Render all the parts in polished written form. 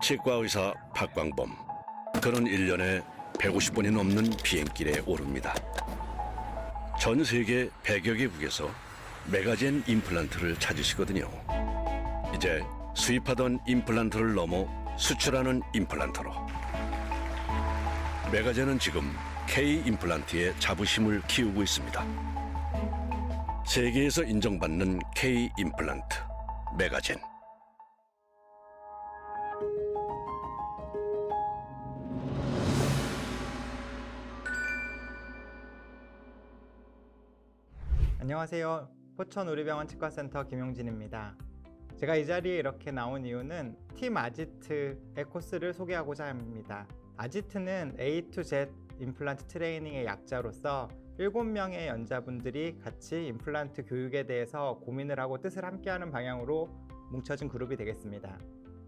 치과의사 박광범. 그는 1년에 150번이 넘는 비행길에 오릅니다. 전 세계 100여 개국에서 메가젠 임플란트를 찾으시거든요. 이제 수입하던 임플란트를 넘어 수출하는 임플란트로. 메가젠은 지금 K 임플란트의 자부심을 키우고 있습니다. 세계에서 인정받는 K 임플란트, 메가젠. 안녕하세요. 포천우리병원 치과센터 김용진입니다. 제가 이 자리에 이렇게 나온 이유는 팀 아지트의 코스를 소개하고자 합니다. 아지트는 A to Z 임플란트 트레이닝의 약자로서 7명의 연자분들이 같이 임플란트 교육에 대해서 고민을 하고 뜻을 함께하는 방향으로 뭉쳐진 그룹이 되겠습니다.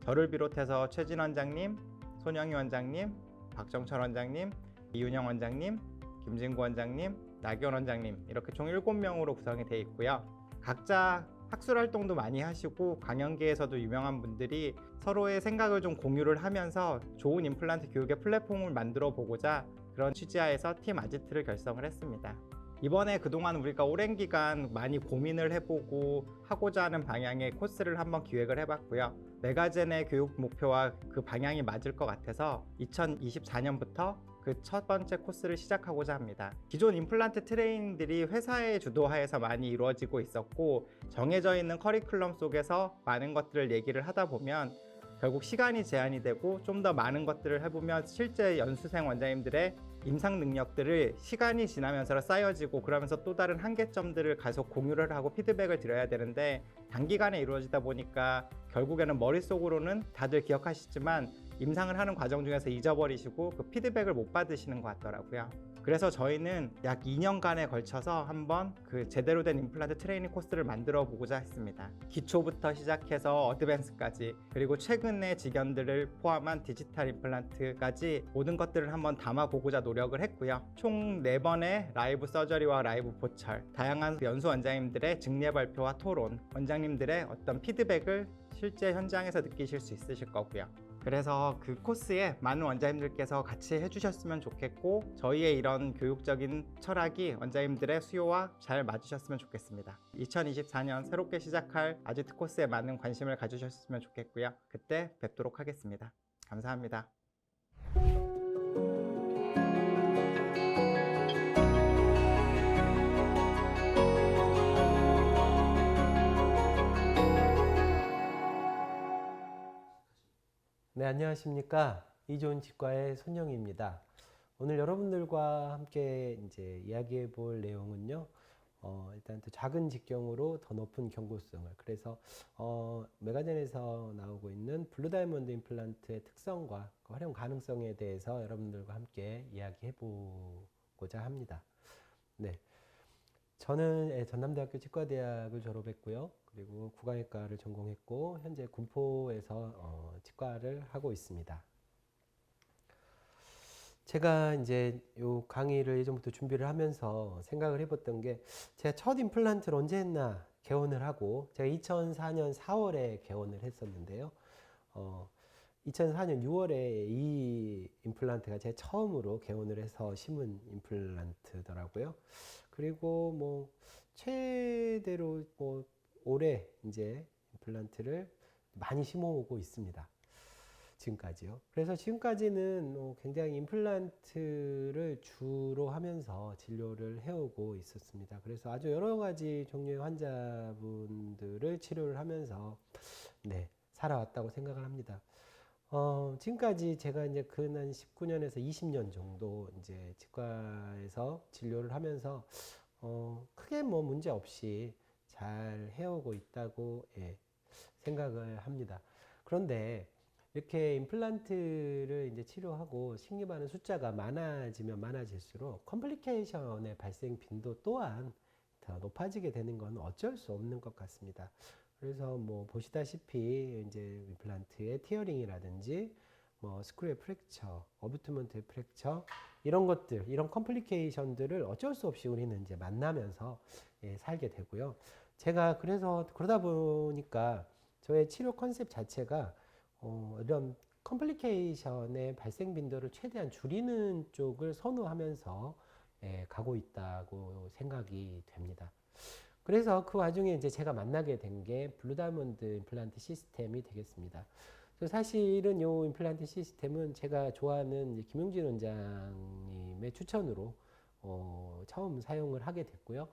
저를 비롯해서 최진 원장님, 손영희 원장님, 박정철 원장님, 이윤영 원장님, 김진구 원장님, 나기원 원장님, 이렇게 총 7명으로 구성이 되어 있고요. 각자 학술 활동도 많이 하시고 강연계에서도 유명한 분들이 서로의 생각을 좀 공유를 하면서 좋은 임플란트 교육의 플랫폼을 만들어 보고자 그런 취지하에서 팀 아지트를 결성을 했습니다. 이번에 그동안 우리가 오랜 기간 많이 고민을 해보고 하고자 하는 방향의 코스를 한번 기획을 해봤고요. 메가젠의 교육 목표와 그 방향이 맞을 것 같아서 2024년부터 그 첫 번째 코스를 시작하고자 합니다. 기존 임플란트 트레이닝들이 회사의 주도하에서 많이 이루어지고 있었고 정해져 있는 커리큘럼 속에서 많은 것들을 얘기를 하다 보면 결국 시간이 제한이 되고 좀 더 많은 것들을 해보면 실제 연수생 원장님들의 임상 능력들을 시간이 지나면서 쌓여지고 그러면서 또 다른 한계점들을 계속 공유를 하고 피드백을 드려야 되는데 단기간에 이루어지다 보니까 결국에는 머릿속으로는 다들 기억하시지만 임상을 하는 과정 중에서 잊어버리시고 그 피드백을 못 받으시는 것 같더라고요. 그래서 저희는 약 2년간에 걸쳐서 한번 그 제대로 된 임플란트 트레이닝 코스를 만들어 보고자 했습니다. 기초부터 시작해서 어드밴스까지, 그리고 최근의 직연들을 포함한 디지털 임플란트까지 모든 것들을 한번 담아보고자 노력을 했고요. 총 4번의 라이브 서저리와 라이브 보철, 다양한 연수 원장님들의 증례 발표와 토론, 원장님들의 어떤 피드백을 실제 현장에서 느끼실 수 있으실 거고요. 그래서 그 코스에 많은 원장님들께서 같이 해주셨으면 좋겠고 저희의 이런 교육적인 철학이 원장님들의 수요와 잘 맞으셨으면 좋겠습니다. 2024년 새롭게 시작할 아지트 코스에 많은 관심을 가주셨으면 좋겠고요. 그때 뵙도록 하겠습니다. 감사합니다. 네, 안녕하십니까. 이좋은 치과의 손영희입니다. 오늘 여러분들과 함께 이제 이야기해 볼 내용은요. 일단 또 작은 직경으로 더 높은 경고성을. 그래서 메가젠에서 나오고 있는 블루 다이아몬드 임플란트의 특성과 그 활용 가능성에 대해서 여러분들과 함께 이야기해 보고자 합니다. 네. 저는 전남대학교 치과대학을 졸업했고요. 그리고 구강외과를 전공했고 현재 군포에서 치과를 하고 있습니다. 제가 이제 요 강의를 예전부터 준비를 하면서 생각을 해봤던 게 제가 첫 임플란트를 언제 했나 개원을 하고 제가 2004년 4월에 개원을 했었는데요. 2004년 6월에 이 임플란트가 제가 처음으로 개원을 해서 심은 임플란트더라고요. 그리고 뭐 최대로 뭐 올해 이제 임플란트를 많이 심어오고 있습니다. 지금까지요. 그래서 지금까지는 굉장히 임플란트를 주로 하면서 진료를 해오고 있었습니다. 그래서 아주 여러 가지 종류의 환자분들을 치료를 하면서 네, 살아왔다고 생각을 합니다. 지금까지 제가 이제 근 19년에서 20년 정도 이제 치과에서 진료를 하면서 크게 뭐 문제 없이 잘 해오고 있다고 생각을 합니다. 그런데 이렇게 임플란트를 이제 치료하고 식립하는 숫자가 많아지면 많아질수록 컴플리케이션의 발생 빈도 또한 더 높아지게 되는 건 어쩔 수 없는 것 같습니다. 그래서 뭐 보시다시피 이제 임플란트의 티어링이라든지 뭐 스크류의 프랙처, 어뷰트먼트의 프랙처 이런 것들, 이런 컴플리케이션들을 어쩔 수 없이 우리는 이제 만나면서 살게 되고요. 제가 그래서 그러다 보니까 저의 치료 컨셉 자체가 이런 컴플리케이션의 발생 빈도를 최대한 줄이는 쪽을 선호하면서 가고 있다고 생각이 됩니다. 그래서 그 와중에 이제 제가 만나게 된 게 블루다이몬드 임플란트 시스템이 되겠습니다. 사실은 이 임플란트 시스템은 제가 좋아하는 이제 김용진 원장님의 추천으로 처음 사용을 하게 됐고요.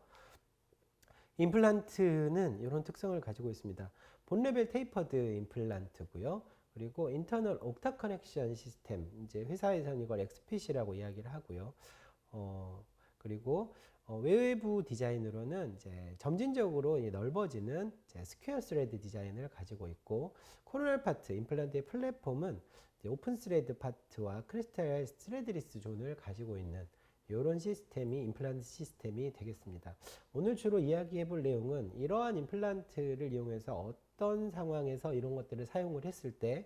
임플란트는 이런 특성을 가지고 있습니다. 본 레벨 테이퍼드 임플란트고요. 그리고 인터널 옥타 커넥션 시스템, 이제 회사에서는 이걸 엑스핏이라고 이야기를 하고요. 그리고 외부 디자인으로는 이제 점진적으로 넓어지는 이제 스퀘어 스레드 디자인을 가지고 있고, 코로널 파트, 임플란트의 플랫폼은 오픈 스레드 파트와 크리스탈 스레드리스 존을 가지고 있는 이런 시스템이 임플란트 시스템이 되겠습니다. 오늘 주로 이야기해 볼 내용은 이러한 임플란트를 이용해서 어떤 상황에서 이런 것들을 사용을 했을 때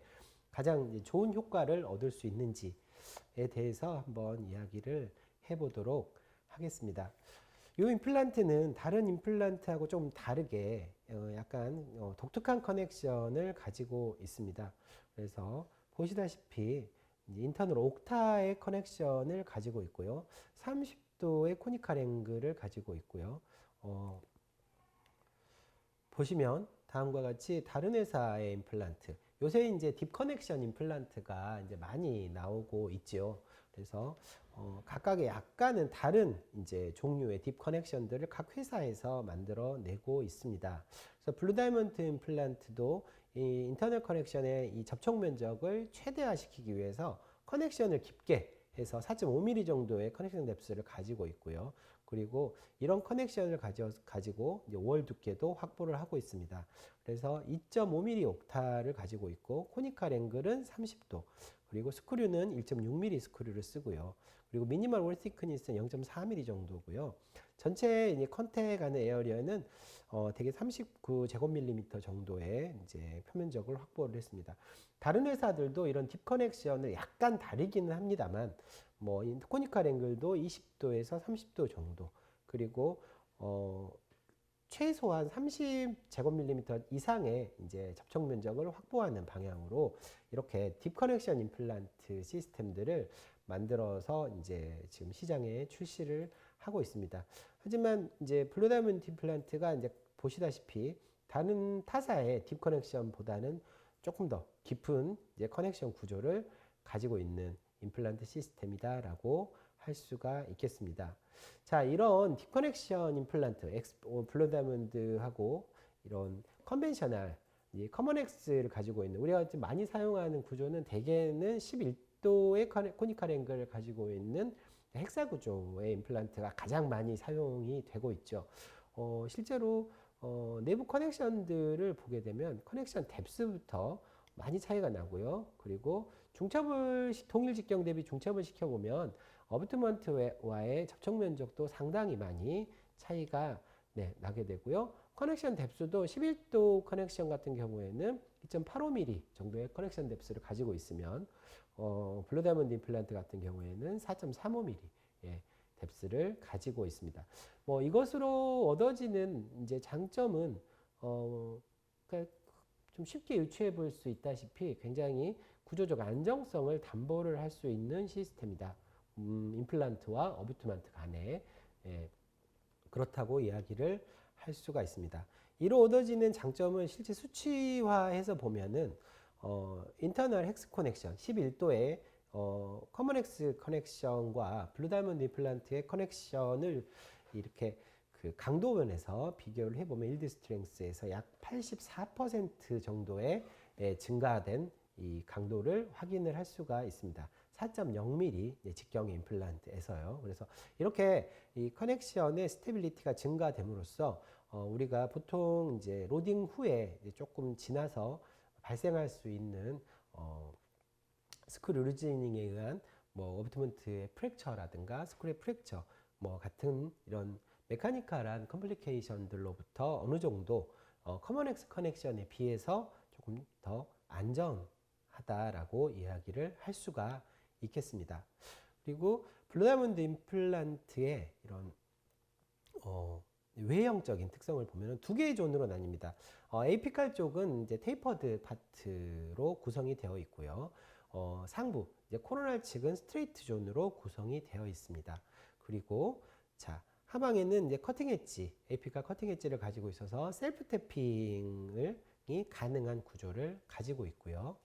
가장 좋은 효과를 얻을 수 있는지에 대해서 한번 이야기를 해보도록 하겠습니다. 이 임플란트는 다른 임플란트하고 좀 다르게 약간 독특한 커넥션을 가지고 있습니다. 그래서 보시다시피 인터널 옥타의 커넥션을 가지고 있고요. 30도의 코니컬 앵글을 가지고 있고요. 보시면 다음과 같이 다른 회사의 임플란트, 요새 이제 딥 커넥션 임플란트가 이제 많이 나오고 있죠. 그래서 각각의 약간은 다른 이제 종류의 딥 커넥션들을 각 회사에서 만들어내고 있습니다. 그래서 블루다이몬드 임플란트도 이 인터널 커넥션의 이 접촉 면적을 최대화시키기 위해서 커넥션을 깊게 해서 4.5mm 정도의 커넥션 뎁스를 가지고 있고요. 그리고 이런 커넥션을 가지고 이제 월 두께도 확보를 하고 있습니다. 그래서 2.5mm 옥타를 가지고 있고, 코니컬 앵글은 30도, 그리고 스크류는 1.6mm 스크류를 쓰고요. 그리고 미니멀 월 티크니스는 0.4mm 정도고요. 전체 이제 컨택 안의 에어리어는 대개 39제곱밀리미터 정도의 이제 표면적을 확보를 했습니다. 다른 회사들도 이런 딥 커넥션을 약간 다르기는 합니다만, 뭐 코니컬 앵글도 20도에서 30도 정도, 그리고 최소한 30제곱밀리미터 이상의 이제 접촉 면적을 확보하는 방향으로 이렇게 딥 커넥션 임플란트 시스템들을 만들어서 이제 지금 시장에 출시를 하고 있습니다. 하지만 이제 블루다이몬드 임플란트가 이제 보시다시피 다른 타사의 딥 커넥션보다는 조금 더 깊은 이제 커넥션 구조를 가지고 있는 임플란트 시스템이다라고 할 수가 있겠습니다. 자, 이런 딥 커넥션 임플란트, 블루다이몬드하고 이런 컨벤셔널 커먼엑스를 가지고 있는, 우리가 좀 많이 사용하는 구조는 대개는 11도의 코니컬 앵글을 가지고 있는 헥사 구조의 임플란트가 가장 많이 사용이 되고 있죠. 실제로 내부 커넥션들을 보게 되면 커넥션 뎁스부터 많이 차이가 나고요. 그리고 중첩을 동일 직경 대비 중첩을 시켜보면 어비트먼트와의 접촉 면적도 상당히 많이 차이가 나게 되고요. 커넥션 뎁스도 11도 커넥션 같은 경우에는 2.85mm 정도의 커넥션 뎁스를 가지고 있으면 블루다이몬드 임플란트 같은 경우에는 4.35mm 뎁스를 가지고 있습니다. 뭐 이것으로 얻어지는 이제 장점은 그러니까 좀 쉽게 유추해 볼 수 있다시피 굉장히 구조적 안정성을 담보를 할 수 있는 시스템이다. 임플란트와 어비투먼트 간에 그렇다고 이야기를 할 수가 있습니다. 이로 얻어지는 장점은 실제 수치화해서 보면은 인터널 헥스 커넥션 11도의 커먼 헥스 커넥션과 블루다이몬드 임플란트의 커넥션을 이렇게 그 강도면에서 비교를 해보면 일드 스트렝스에서 약 84% 정도의 증가된 이 강도를 확인을 할 수가 있습니다. 4.0mm 직경의 임플란트에서요. 그래서 이렇게 이 커넥션의 스테빌리티가 증가됨으로써 우리가 보통 이제 로딩 후에 이제 조금 지나서 발생할 수 있는 스크류 루즈닝에 의한 뭐 어비트먼트의 프랙처라든가 스크류의 프랙처 뭐 같은 이런 메카니컬한 컴플리케이션들로부터 어느 정도 커먼 엑스 커넥션에 비해서 조금 더 안전하다라고 이야기를 할 수가 있겠습니다. 그리고 블루다이몬드 임플란트의 이런 외형적인 특성을 보면 두 개의 존으로 나뉩니다. 에이피칼 쪽은 이제 테이퍼드 파트로 구성이 되어 있고요. 상부 이제 코로날 측은 스트레이트 존으로 구성이 되어 있습니다. 그리고 자 하방에는 이제 커팅 엣지, 에피칼 커팅 엣지를 가지고 있어서 셀프 태핑이 가능한 구조를 가지고 있고요.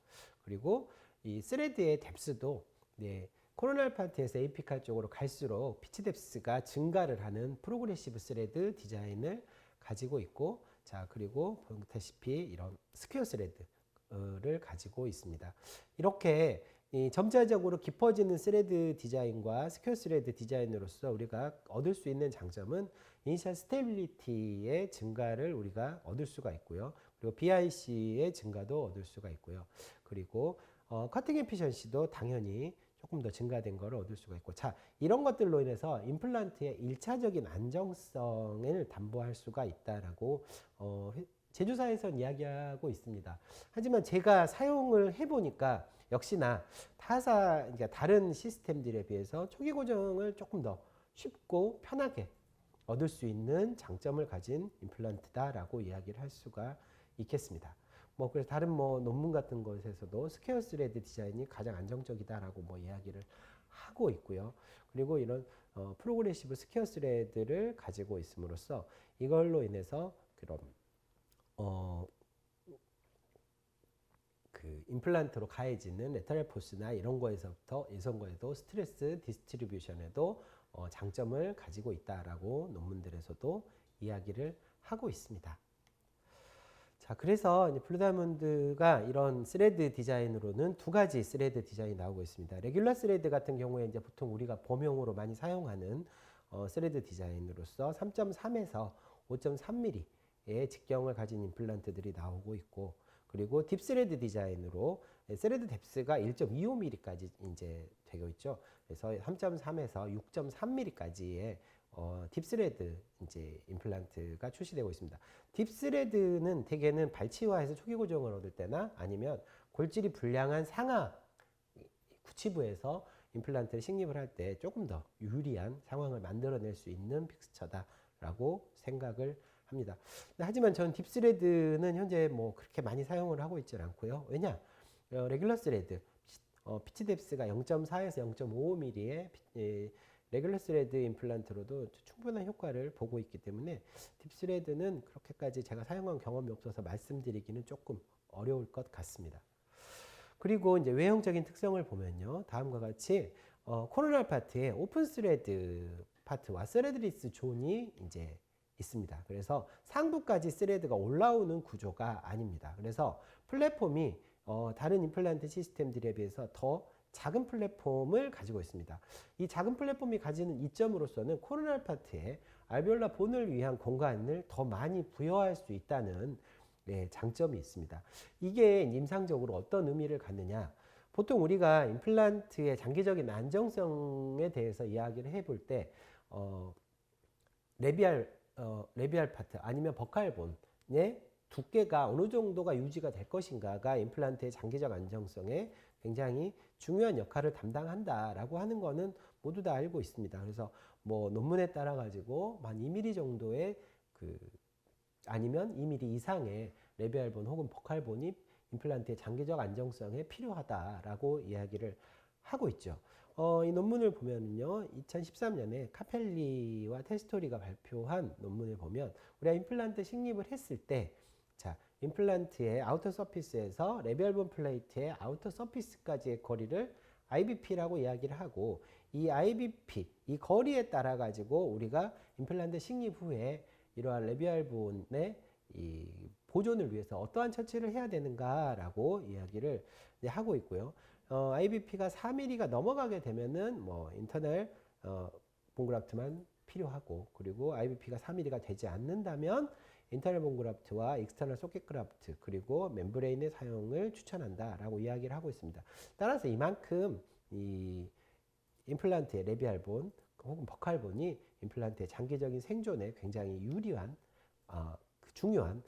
그리고 이 스레드의 뎁스도 네, 코로날 파트에서 에피칼 쪽으로 갈수록 피치 뎁스가 증가를 하는 프로그레시브 스레드 디자인을 가지고 있고, 자 그리고 보다시피 이런 스퀘어 스레드를 가지고 있습니다. 이렇게 이 점차적으로 깊어지는 스레드 디자인과 스퀘어 스레드 디자인으로서 우리가 얻을 수 있는 장점은 이니셜 스테빌리티의 증가를 우리가 얻을 수가 있고요. 그리고 BIC의 증가도 얻을 수가 있고요. 그리고 커팅 에피션시도 당연히 조금 더 증가된 것을 얻을 수가 있고, 자 이런 것들로 인해서 임플란트의 1차적인 안정성을 담보할 수가 있다라고 제조사에서는 이야기하고 있습니다. 하지만 제가 사용을 해보니까 역시나 그러니까 다른 시스템들에 비해서 초기 고정을 조금 더 쉽고 편하게 얻을 수 있는 장점을 가진 임플란트다라고 이야기를 할 수가 있겠습니다. 그래서 다른 논문 같은 것에서도 스퀘어 스레드 디자인이 가장 안정적이다라고 이야기를 하고 있고요. 그리고 이런 프로그레시브 스퀘어 스레드를 가지고 있음으로써 이걸로 인해서 그런 그 임플란트로 가해지는 레터럴 포스나 이런 거에서부터 이런 거에도 스트레스 디스트리뷰션에도 장점을 가지고 있다라고 논문들에서도 이야기를 하고 있습니다. 자, 그래서 이제 블루다이몬드가 이런 스레드 디자인으로는 두 가지 스레드 디자인이 나오고 있습니다. 레귤러 스레드 같은 경우에 이제 보통 우리가 범용으로 많이 사용하는 스레드 디자인으로서 3.3에서 5.3mm의 직경을 가진 임플란트들이 나오고 있고, 그리고 딥스레드 디자인으로 스레드 뎁스가 1.25mm까지 이제 되고 있죠. 그래서 3.3에서 6.3mm까지의 딥스레드 이제 임플란트가 출시되고 있습니다. 딥스레드는 대개는 발치와해서 초기 고정을 얻을 때나 아니면 골질이 불량한 상하 구치부에서 임플란트를 식립을 할 때 조금 더 유리한 상황을 만들어낼 수 있는 픽스처다라고 생각을 합니다. 하지만 저는 딥스레드는 현재 그렇게 많이 사용을 하고 있지는 않고요. 왜냐? 레귤러 스레드 피치 뎁스가 0.4에서 0.55mm의 레귤러 스레드 임플란트로도 충분한 효과를 보고 있기 때문에 딥스레드는 그렇게까지 제가 사용한 경험이 없어서 말씀드리기는 조금 어려울 것 같습니다. 그리고 이제 외형적인 특성을 보면요, 다음과 같이 코로날 파트에 오픈 스레드 파트와 스레드리스 존이 이제 있습니다. 그래서 상부까지 스레드가 올라오는 구조가 아닙니다. 그래서 플랫폼이 다른 임플란트 시스템들에 비해서 더 작은 플랫폼을 가지고 있습니다. 이 작은 플랫폼이 가지는 이점으로서는 코로날 파트에 알베올라 본을 위한 공간을 더 많이 부여할 수 있다는 장점이 있습니다. 이게 임상적으로 어떤 의미를 갖느냐? 보통 우리가 임플란트의 장기적인 안정성에 대해서 이야기를 해볼 때 레비알 파트 아니면 버칼본의 두께가 어느 정도가 유지가 될 것인가가 임플란트의 장기적 안정성에 굉장히 중요한 역할을 담당한다라고 하는 거는 모두 다 알고 있습니다. 그래서 논문에 따라 가지고 한 2mm 정도의 아니면 2mm 이상의 레비알본 혹은 버칼본이 임플란트의 장기적 안정성에 필요하다라고 이야기를 하고 있죠. 이 논문을 보면은요, 2013년에 카펠리와 테스토리가 발표한 논문을 보면 우리가 임플란트 식립을 했을 때, 자, 임플란트의 아우터 서피스에서 레비알본 플레이트의 아우터 서피스까지의 거리를 IBP라고 이야기를 하고, 이 IBP, 이 거리에 따라 가지고 우리가 임플란트 식립 후에 이러한 레비알본의 이 보존을 위해서 어떠한 처치를 해야 되는가라고 이야기를 하고 있고요. IBP가 4mm가 넘어가게 되면은 인터널 본그라프트만 필요하고, 그리고 IBP가 4mm가 되지 않는다면 인터널 본그라프트와 익스터널 소켓 그라프트 그리고 멤브레인의 사용을 추천한다라고 이야기를 하고 있습니다. 따라서 이만큼 이 임플란트의 레비알본 혹은 버칼본이 임플란트의 장기적인 생존에 굉장히 유리한 중요한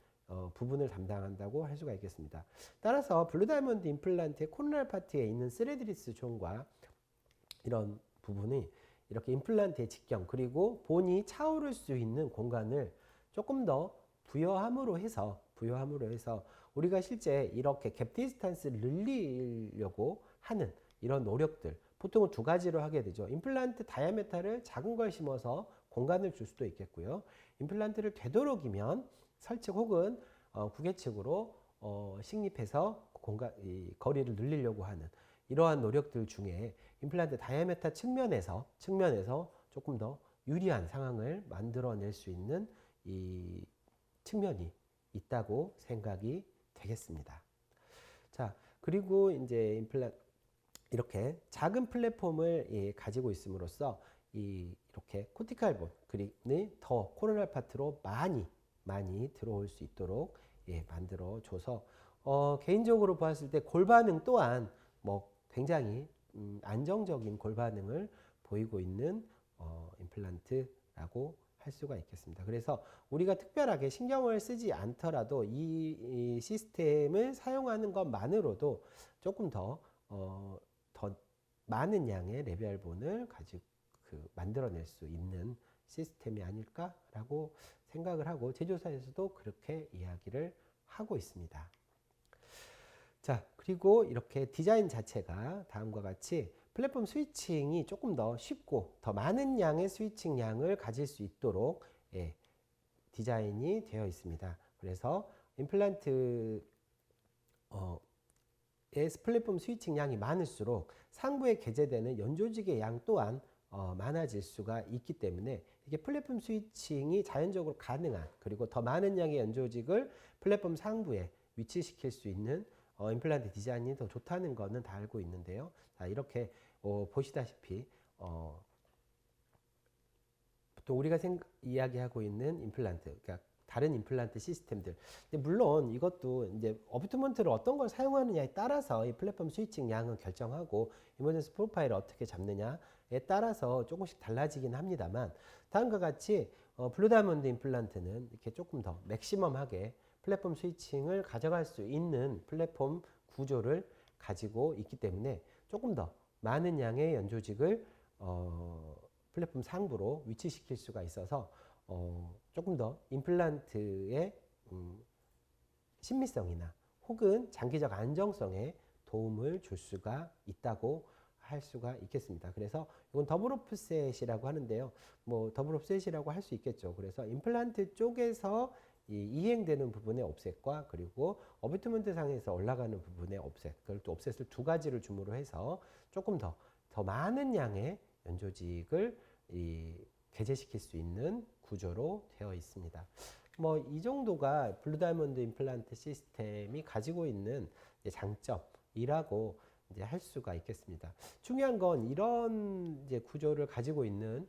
부분을 담당한다고 할 수가 있겠습니다. 따라서 블루다이몬드 임플란트의 코로날 파트에 있는 스레드리스 존과 이런 부분이 이렇게 임플란트의 직경 그리고 본이 차오를 수 있는 공간을 조금 더 부여함으로 해서 우리가 실제 이렇게 갭 디스턴스를 늘리려고 하는 이런 노력들, 보통은 두 가지로 하게 되죠. 임플란트 다이아메타를 작은 걸 심어서 공간을 줄 수도 있겠고요. 임플란트를 되도록이면 설측 혹은 구개측으로 식립해서 이 거리를 늘리려고 하는 이러한 노력들 중에 임플란트 다이아메타 측면에서 조금 더 유리한 상황을 만들어낼 수 있는 이 측면이 있다고 생각이 되겠습니다. 자, 그리고 이제 이렇게 작은 플랫폼을 가지고 있음으로써 이렇게 코티칼 본이 더 코로날 파트로 많이 들어올 수 있도록 만들어 줘서 개인적으로 봤을 때 골반응 또한 뭐 굉장히 안정적인 골반응을 보이고 있는 임플란트라고 할 수가 있겠습니다. 그래서 우리가 특별하게 신경을 쓰지 않더라도 이 시스템을 사용하는 것만으로도 조금 더 많은 양의 레벨본을 만들어낼 수 있는 시스템이 아닐까라고 생각을 하고 제조사에서도 그렇게 이야기를 하고 있습니다. 자, 그리고 이렇게 디자인 자체가 다음과 같이 플랫폼 스위칭이 조금 더 쉽고 더 많은 양의 스위칭 양을 가질 수 있도록 디자인이 되어 있습니다. 그래서 임플란트 플랫폼 스위칭 양이 많을수록 상부에 게재되는 연조직의 양 또한 많아질 수가 있기 때문에 이게 플랫폼 스위칭이 자연적으로 가능한, 그리고 더 많은 양의 연조직을 플랫폼 상부에 위치시킬 수 있는 임플란트 디자인이 더 좋다는 거는 다 알고 있는데요. 자, 이렇게 보시다시피 보통 우리가 이야기하고 있는 임플란트, 그러니까 다른 임플란트 시스템들. 근데 물론 이것도 이제 어비투먼트를 어떤 걸 사용하느냐에 따라서 이 플랫폼 스위칭 양은 결정하고 이머전스 프로파일을 어떻게 잡느냐에 따라서 조금씩 달라지긴 합니다만, 다음과 같이 블루다이몬드 임플란트는 이렇게 조금 더 맥시멈하게 플랫폼 스위칭을 가져갈 수 있는 플랫폼 구조를 가지고 있기 때문에 조금 더 많은 양의 연조직을 플랫폼 상부로 위치시킬 수가 있어서 조금 더 임플란트의 신미성이나 혹은 장기적 안정성에 도움을 줄 수가 있다고 할 수가 있겠습니다. 그래서 이건 더블 오프셋이라고 하는데요. 뭐 더블 오프셋이라고 할 수 있겠죠. 그래서 임플란트 쪽에서 이행되는 부분의 옵셋과 그리고 어비투먼트 상에서 올라가는 부분의 옵셋, 그걸 또 옵셋을 두 가지를 줌으로 해서 조금 더 많은 양의 연조직을 게재시킬 수 있는 구조로 되어 있습니다. 뭐 이 정도가 블루다이몬드 임플란트 시스템이 가지고 있는 장점이라고 이제 할 수가 있겠습니다. 중요한 건 이런 이제 구조를 가지고 있는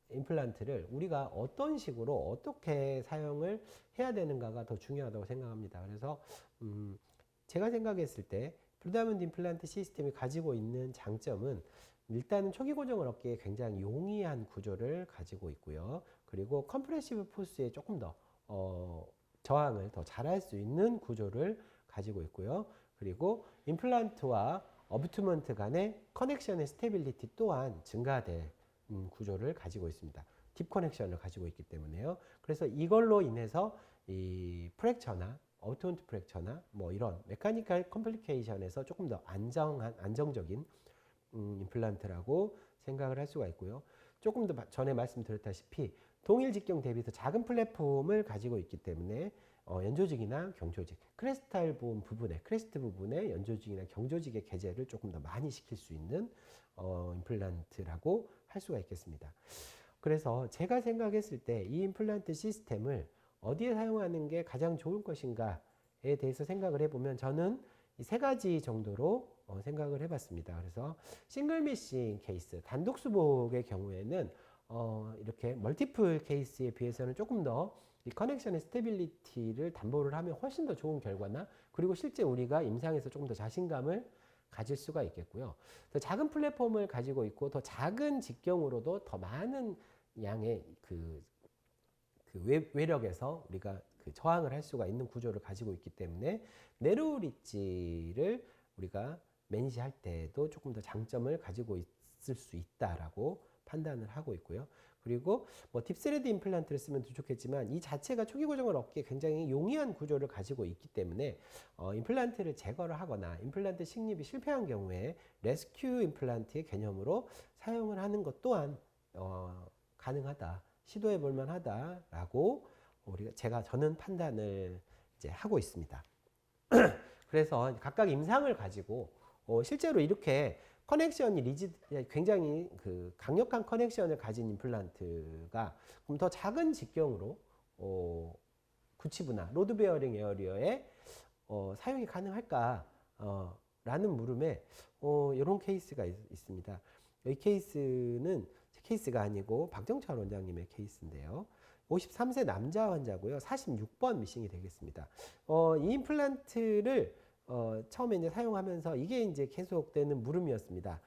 임플란트를 우리가 어떤 식으로 어떻게 사용을 해야 되는가가 더 중요하다고 생각합니다. 그래서 제가 생각했을 때 블루다이몬드 임플란트 시스템이 가지고 있는 장점은 일단은 초기 고정을 얻기에 굉장히 용이한 구조를 가지고 있고요. 그리고 컴프레시브 포스에 조금 더 저항을 더 잘할 수 있는 구조를 가지고 있고요. 그리고 임플란트와 어비투먼트 간의 커넥션의 스테빌리티 또한 증가될 구조를 가지고 있습니다. 딥 커넥션을 가지고 있기 때문에요. 그래서 이걸로 인해서 이 프랙처나 어비투먼트 프랙처나 뭐 이런 메카니컬 컴플리케이션에서 조금 더 안정적인 임플란트라고 생각을 할 수가 있고요. 조금 더 전에 말씀드렸다시피 동일 직경 대비 더 작은 플랫폼을 가지고 있기 때문에 연조직이나 경조직, 크레스트 부분의 연조직이나 경조직의 게재를 조금 더 많이 시킬 수 있는 임플란트라고 할 수가 있겠습니다. 그래서 제가 생각했을 때 이 임플란트 시스템을 어디에 사용하는 게 가장 좋을 것인가에 대해서 생각을 해보면 저는 이 세 가지 정도로 생각을 해봤습니다. 그래서 싱글 미싱 케이스, 단독 수복의 경우에는 이렇게 멀티플 케이스에 비해서는 조금 더 이 커넥션의 스테빌리티를 담보를 하면 훨씬 더 좋은 결과나, 그리고 실제 우리가 임상에서 조금 더 자신감을 가질 수가 있겠고요. 더 작은 플랫폼을 가지고 있고 더 작은 직경으로도 더 많은 양의 외력에서 우리가 저항을 할 수가 있는 구조를 가지고 있기 때문에 네로우 리치를 우리가 매니지할 때도 조금 더 장점을 가지고 있을 수 있다라고 판단을 하고 있고요. 그리고 뭐 딥스레드 임플란트를 쓰면 더 좋겠지만 이 자체가 초기 고정을 얻기에 굉장히 용이한 구조를 가지고 있기 때문에 임플란트를 제거를 하거나 임플란트 식립이 실패한 경우에 레스큐 임플란트의 개념으로 사용을 하는 것 또한 가능하다, 시도해 볼 만하다라고 저는 판단을 이제 하고 있습니다. 그래서 각각 임상을 가지고 실제로 이렇게 커넥션이 굉장히 그 강력한 커넥션을 가진 임플란트가 그럼 더 작은 직경으로 구치부나 로드 베어링 에어리어에 사용이 가능할까? 라는 물음에 이런 케이스가 있습니다. 이 케이스는 제 케이스가 아니고 박정철 원장님의 케이스인데요. 53세 남자 환자고요. 46번 미싱이 되겠습니다. 이 임플란트를 처음에 이제 사용하면서 이게 이제 계속되는 물음이었습니다.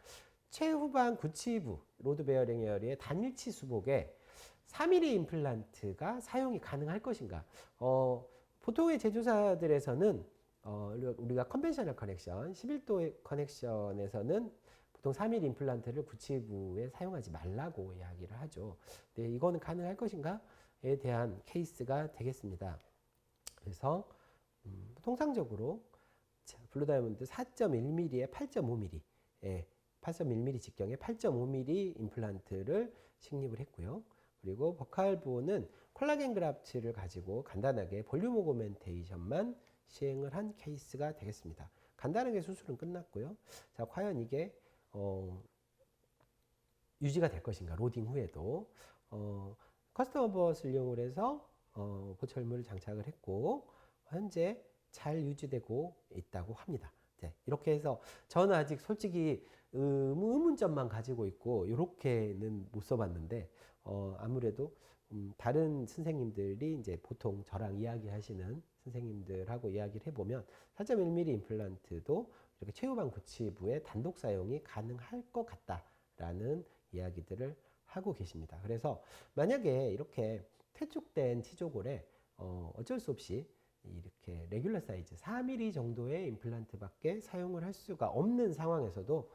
최후방 구치부 로드 베어링 에어리의 단일치 수복에 3mm 임플란트가 사용이 가능할 것인가? 보통의 제조사들에서는 우리가 컨벤셔널 커넥션, 11도 커넥션에서는 보통 3mm 임플란트를 구치부에 사용하지 말라고 이야기를 하죠. 근데 이거는 가능할 것인가에 대한 케이스가 되겠습니다. 그래서 통상적으로 블루다이아몬드 4.1mm에 8.5mm, 8.1mm 직경에 8.5mm 임플란트를 식립을 했고요. 그리고 버칼보는 콜라겐 그раф트를 가지고 간단하게 볼륨 오그멘테이션만 시행을 한 케이스가 되겠습니다. 간단하게 수술은 끝났고요. 자, 과연 이게 유지가 될 것인가? 로딩 후에도 커스텀 버스를 이용을 해서 보철물을 장착을 했고 현재 잘 유지되고 있다고 합니다. 네, 이렇게 해서 저는 아직 솔직히 의문점만 가지고 있고 이렇게는 못 써봤는데 아무래도 다른 선생님들이 이제 보통 저랑 이야기하시는 선생님들하고 이야기를 해보면 4.1mm 임플란트도 이렇게 최후방 구치부에 단독 사용이 가능할 것 같다라는 이야기들을 하고 계십니다. 그래서 만약에 이렇게 퇴축된 치조골에 어쩔 수 없이 이렇게 레귤러 사이즈 4mm 정도의 임플란트밖에 사용을 할 수가 없는 상황에서도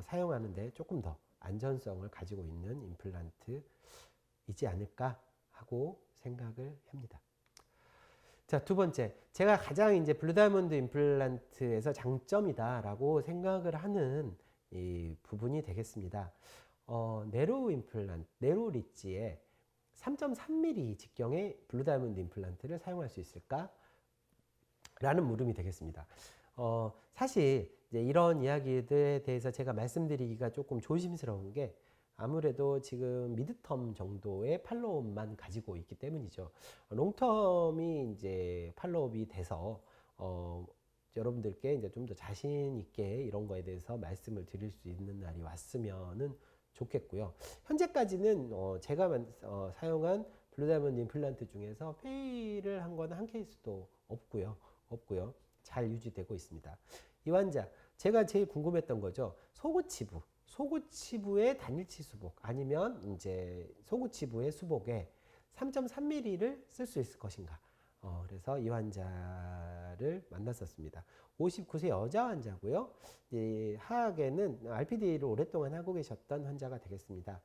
사용하는데 조금 더 안전성을 가지고 있는 임플란트이지 않을까 하고 생각을 합니다. 자, 두 번째, 제가 가장 이제 블루다이아몬드 임플란트에서 장점이다라고 생각을 하는 이 부분이 되겠습니다. 네로우 임플란트, 네로우 리지에 3.3mm 직경의 블루다이아몬드 임플란트를 사용할 수 있을까? 라는 물음이 되겠습니다. 사실 이제 이런 이야기들에 대해서 제가 말씀드리기가 조금 조심스러운 게 아무래도 지금 미드텀 정도의 팔로우업만 가지고 있기 때문이죠. 롱텀이 이제 팔로우업이 돼서 여러분들께 이제 좀 더 자신 있게 이런 거에 대해서 말씀을 드릴 수 있는 날이 왔으면은 좋겠고요. 현재까지는 제가 사용한 블루다이아몬드 임플란트 중에서 페일을 한 건 한 케이스도 없고요. 잘 유지되고 있습니다. 이 환자, 제가 제일 궁금했던 거죠. 소구치부의 단일치 수복 아니면 이제 소구치부의 수복에 3.3mm를 쓸 수 있을 것인가. 그래서 이 환자를 만났었습니다. 59세 여자 환자고요. 이 하악에는 RPD를 오랫동안 하고 계셨던 환자가 되겠습니다.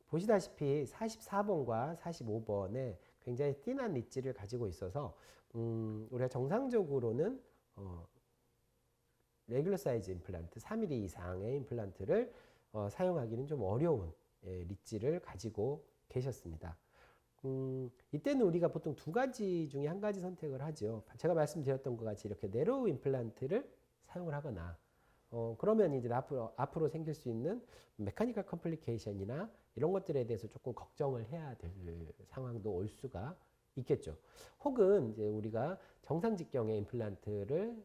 보시다시피 44번과 45번에 굉장히 띵한 리지를 가지고 있어서 우리가 정상적으로는 레귤러 사이즈 임플란트 3mm 이상의 임플란트를 사용하기는 좀 어려운 리지를 가지고 계셨습니다. 이때는 우리가 보통 두 가지 중에 한 가지 선택을 하죠. 제가 말씀드렸던 것 같이 이렇게 네로우 임플란트를 사용을 하거나 그러면 이제 앞으로 생길 수 있는 메카니컬 컴플리케이션이나 이런 것들에 대해서 조금 걱정을 해야 될 상황도 올 수가 있겠죠. 혹은 이제 우리가 정상 직경의 임플란트를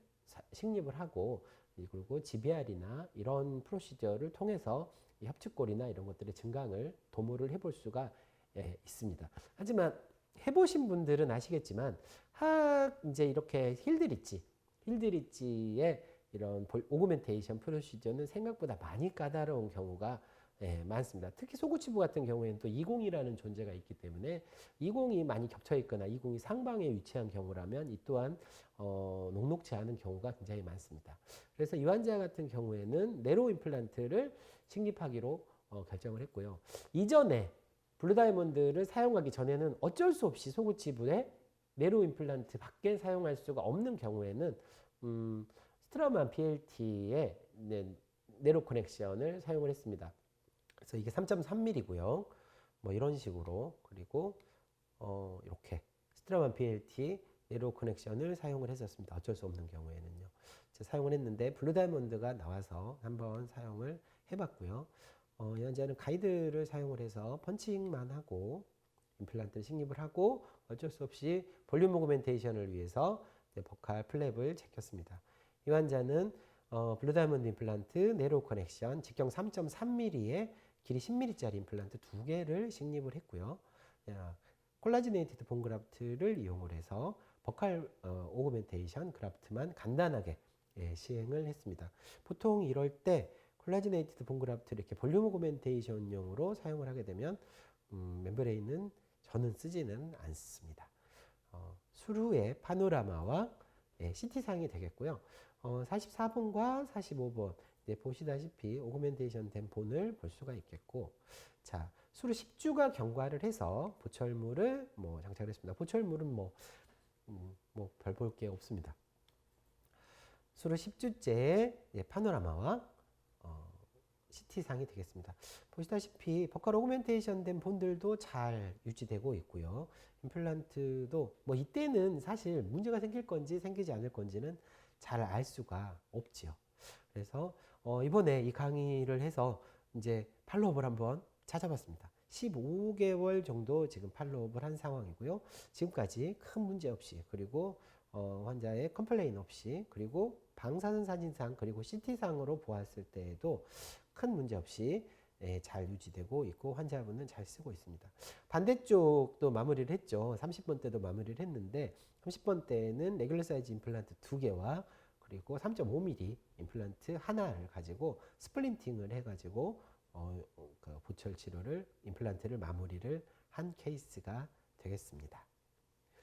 식립을 하고 그리고 GBR이나 이런 프로시저를 통해서 이 협축골이나 이런 것들의 증강을 도모를 해볼 수가 있습니다. 하지만 해보신 분들은 아시겠지만 이제 이렇게 힐드리지의 이런 오그멘테이션 프로시저는 생각보다 많이 까다로운 경우가 많습니다. 특히 소구치부 같은 경우에는 또 20이라는 존재가 있기 때문에 20이 많이 겹쳐 있거나 20이 상방에 위치한 경우라면 이 또한 녹록지 않은 경우가 굉장히 많습니다. 그래서 이 환자 같은 경우에는 네로우 임플란트를 식립하기로 결정을 했고요. 이전에 블루다이몬드를 사용하기 전에는 어쩔 수 없이 소구치부에 네로 임플란트 밖에 사용할 수가 없는 경우에는 스트라우만 BLT의 네로 커넥션을 사용을 했습니다. 그래서 이게 3.3mm고요. 뭐 이런 식으로, 그리고 이렇게 스트라우만 BLT 네로 커넥션을 사용을 했었습니다. 어쩔 수 없는 경우에는요. 사용을 했는데 블루다이몬드가 나와서 한번 사용을 해봤고요. 현재는 가이드를 사용을 해서 펀칭만 하고 임플란트를 식립을 하고 어쩔 수 없이 볼륨 오그멘테이션을 위해서 버칼 플랩을 제꼈습니다. 이 환자는 블루다이몬드 임플란트 네로 커넥션 직경 3.3mm에 길이 10mm짜리 임플란트 2개를 식립을 했고요. 콜라지네이티드 본 그라프트를 이용을 해서 버칼 오그멘테이션 그라프트만 간단하게 시행을 했습니다. 보통 이럴 때 콜라지네이티드 본 그라프트를 이렇게 볼륨 오그멘테이션용으로 사용을 하게 되면 멤브레인은 저는 쓰지는 않습니다. 수루의 파노라마와 CT상이 되겠고요. 44번과 45번 보시다시피 오그멘테이션 된 본을 볼 수가 있겠고, 자, 수루 10주가 경과를 해서 보철물을 장착을 했습니다. 보철물은 별 볼 게 없습니다. 수루 10주째 파노라마와 CT상이 되겠습니다. 보시다시피 버칼 오그멘테이션 된 본들도 잘 유지되고 있고요. 임플란트도 이때는 사실 문제가 생길 건지 생기지 않을 건지는 잘 알 수가 없지요. 그래서 이번에 이 강의를 해서 이제 팔로업을 한번 찾아봤습니다. 15개월 정도 지금 팔로업을 한 상황이고요. 지금까지 큰 문제 없이, 그리고 환자의 컴플레인 없이, 그리고 방사선 사진상 그리고 CT상으로 보았을 때에도 큰 문제 없이 잘 유지되고 있고 환자분은 잘 쓰고 있습니다. 반대쪽도 마무리를 했죠. 30번 때도 마무리를 했는데 30번 때는 레귤러 사이즈 임플란트 2개와 그리고 3.5mm 임플란트 하나를 가지고 스플린팅을 해가지고 그 보철 치료를 임플란트를 마무리를 한 케이스가 되겠습니다.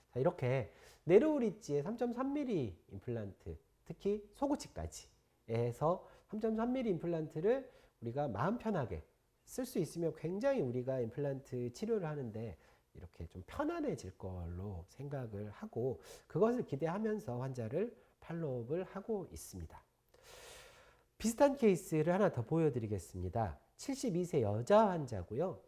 자, 이렇게 네로리지의 3.3mm 임플란트, 특히 소구치까지 해서 3.3mm 임플란트를 우리가 마음 편하게 쓸 수 있으면 굉장히 우리가 임플란트 치료를 하는데 이렇게 좀 편안해질 걸로 생각을 하고 그것을 기대하면서 환자를 팔로업을 하고 있습니다. 비슷한 케이스를 하나 더 보여드리겠습니다. 72세 여자 환자고요.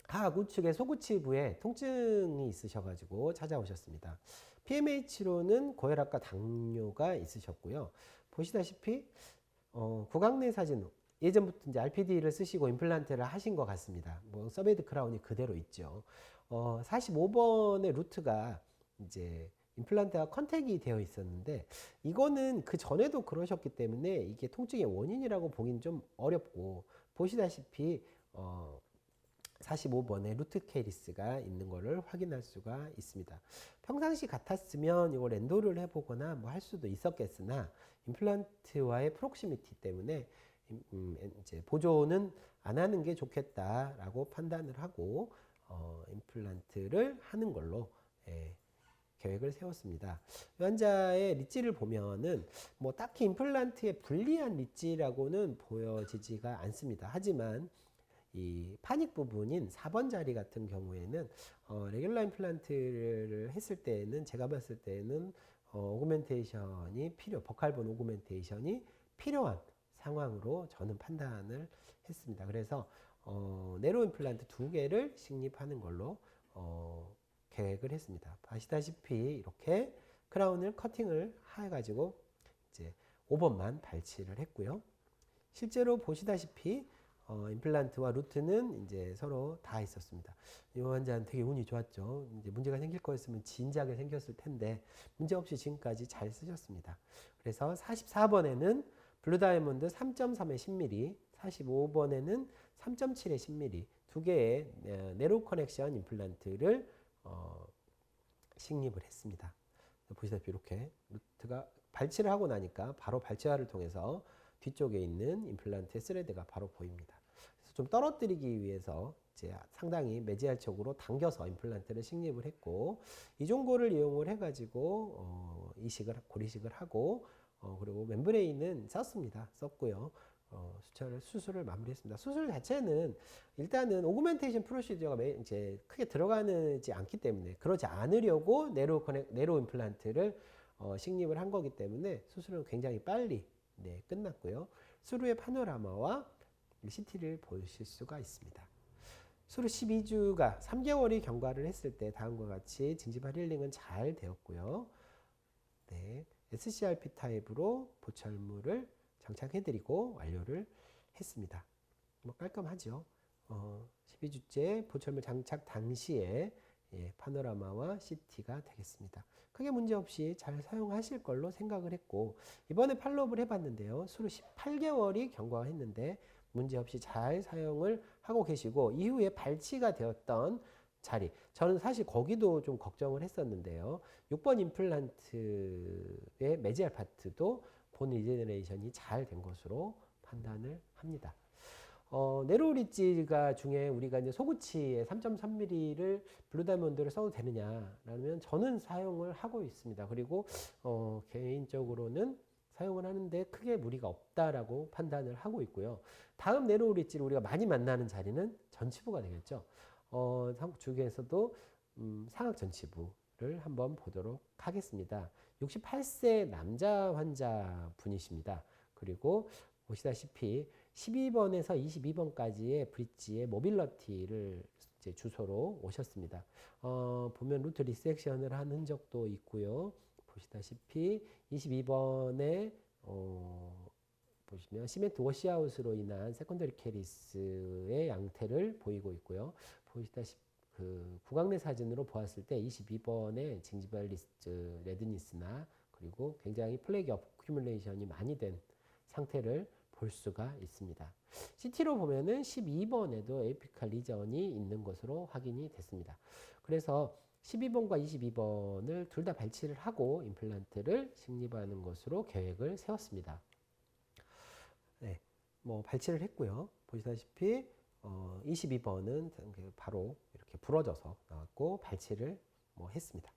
하악 우측의 소구치부에 통증이 있으셔가지고 찾아오셨습니다. PMH로는 고혈압과 당뇨가 있으셨고요. 보시다시피 구강내 사진, 예전부터 이제 RPD를 쓰시고 임플란트를 하신 것 같습니다. 서베이드 크라운이 그대로 있죠. 45번의 루트가 이제 임플란트와 컨택이 되어 있었는데 이거는 그 전에도 그러셨기 때문에 이게 통증의 원인이라고 보기는 좀 어렵고, 보시다시피 45번에 루트 케이스가 있는 것을 확인할 수가 있습니다. 평상시 같았으면 이걸 엔도를 해보거나 할 수도 있었겠으나 임플란트와의 프록시미티 때문에 이제 보조는 안 하는 게 좋겠다라고 판단을 하고 임플란트를 하는 걸로 계획을 세웠습니다. 환자의 리지를 보면은 딱히 임플란트에 불리한 리지라고는 보여지지가 않습니다. 하지만 이 파닉 부분인 4번 자리 같은 경우에는 레귤러 임플란트를 했을 때는 제가 봤을 때는 오그멘테이션이 버칼본 오그멘테이션이 필요한 상황으로 저는 판단을 했습니다. 그래서 네로 임플란트 2개를 식립하는 걸로 계획을 했습니다. 아시다시피 이렇게 크라운을 커팅을 해가지고 이제 5번만 발치를 했고요. 실제로 보시다시피 임플란트와 루트는 이제 서로 다 있었습니다. 이 환자는 되게 운이 좋았죠. 이제 문제가 생길 거였으면 진작에 생겼을 텐데 문제 없이 지금까지 잘 쓰셨습니다. 그래서 44번에는 블루다이몬드 3.3의 10mm, 45번에는 3.7의 10mm 두 개의 네로 커넥션 임플란트를 식립을 했습니다. 보시다시피 이렇게 루트가 발치를 하고 나니까 바로 발치화를 통해서 뒤쪽에 있는 임플란트의 스레드가 바로 보입니다. 그래서 좀 떨어뜨리기 위해서 이제 상당히 메지알적으로 당겨서 임플란트를 식립을 했고 이 종고를 이용을 해가지고 이식을 고리식을 하고 그리고 멤브레인은 썼습니다. 썼고요. 수술을 마무리했습니다. 수술 자체는 일단은 오그멘테이션 프로시저가 이제 크게 들어가지 않기 때문에 그러지 않으려고 네로 임플란트를 식립을 한 거기 때문에 수술은 굉장히 빨리 끝났고요. 수루의 파노라마와 CT를 보실 수가 있습니다. 수루 12주가 3개월이 경과를 했을 때 다음과 같이 징지발 힐링은 잘 되었고요. SCRP 타입으로 보철물을 장착해드리고 완료를 했습니다. 뭐 깔끔하죠. 12주째 보철물 장착 당시에 파노라마와 CT가 되겠습니다. 크게 문제없이 잘 사용하실 걸로 생각을 했고 이번에 팔로업을 해봤는데요. 수로 18개월이 경과했는데 문제없이 잘 사용을 하고 계시고 이후에 발치가 되었던 자리 저는 사실 거기도 좀 걱정을 했었는데요. 6번 임플란트의 메지알 파트도 본 리제너레이션이 잘 된 것으로 판단을 합니다. 네로우 리지가 중에 우리가 이제 소구치에 3.3mm를 블루 다이몬드를 써도 되느냐라면 저는 사용을 하고 있습니다. 그리고 개인적으로는 사용을 하는데 크게 무리가 없다라고 판단을 하고 있고요. 다음 네로우 리지를 우리가 많이 만나는 자리는 전치부가 되겠죠. 한국 중에서도 상악 전치부를 한번 보도록 하겠습니다. 68세 남자 환자분이십니다. 그리고 보시다시피 12번에서 22번까지의 브릿지의 모빌러티를 이제 주소로 오셨습니다. 보면 루트 리섹션을 한 흔적도 있고요. 보시다시피 22번에 보시면 시멘트 워시아웃으로 인한 세컨더리 캐리스의 양태를 보이고 있고요. 보시다시피 그 구강내 사진으로 보았을 때 22번의 징지발 레드니스나 그리고 굉장히 플래기 어큐뮬레이션이 많이 된 상태를 볼 수가 있습니다. CT로 보면은 12번에도 에이피칼 리전이 있는 것으로 확인이 됐습니다. 그래서 12번과 22번을 둘 다 발치를 하고 임플란트를 식립하는 것으로 계획을 세웠습니다. 뭐 발치를 했고요. 보시다시피 22번은 바로 이렇게 부러져서 나왔고 발치를 했습니다.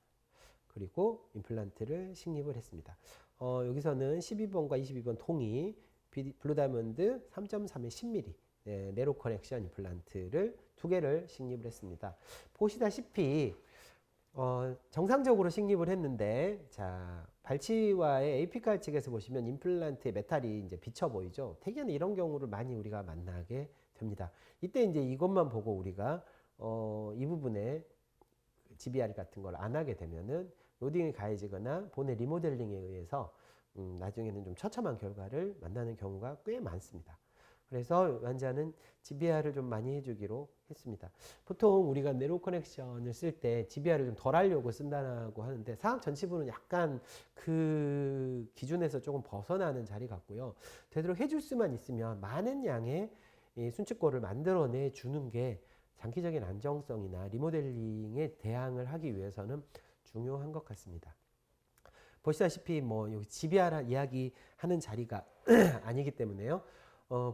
그리고 임플란트를 식립을 했습니다. 여기서는 12번과 22번 동의 블루 다이몬드 3.3의 10mm 네로 커넥션 임플란트를 두 개를 식립을 했습니다. 보시다시피 정상적으로 식립을 했는데 자 발치와의 에이피칼 측에서 보시면 임플란트의 메탈이 이제 비쳐 보이죠. 대개는 이런 경우를 많이 우리가 만나게 됩니다. 이때 이제 이것만 보고 우리가 이 부분에 GBR 같은 걸 안 하게 되면은 로딩이 가해지거나 본의 리모델링에 의해서 나중에는 좀 처참한 결과를 만나는 경우가 꽤 많습니다. 그래서 환자는 GBR을 좀 많이 해주기로 했습니다. 보통 우리가 네로 커넥션을 쓸 때 GBR을 좀 덜 하려고 쓴다고 하는데 상악 전치부는 약간 그 기준에서 조금 벗어나는 자리 같고요. 되도록 해줄 수만 있으면 많은 양의 이 순측골을 만들어내 주는 게 장기적인 안정성이나 리모델링에 대항을 하기 위해서는 중요한 것 같습니다. 보시다시피 뭐 여기 GBR 이야기하는 자리가 아니기 때문에요.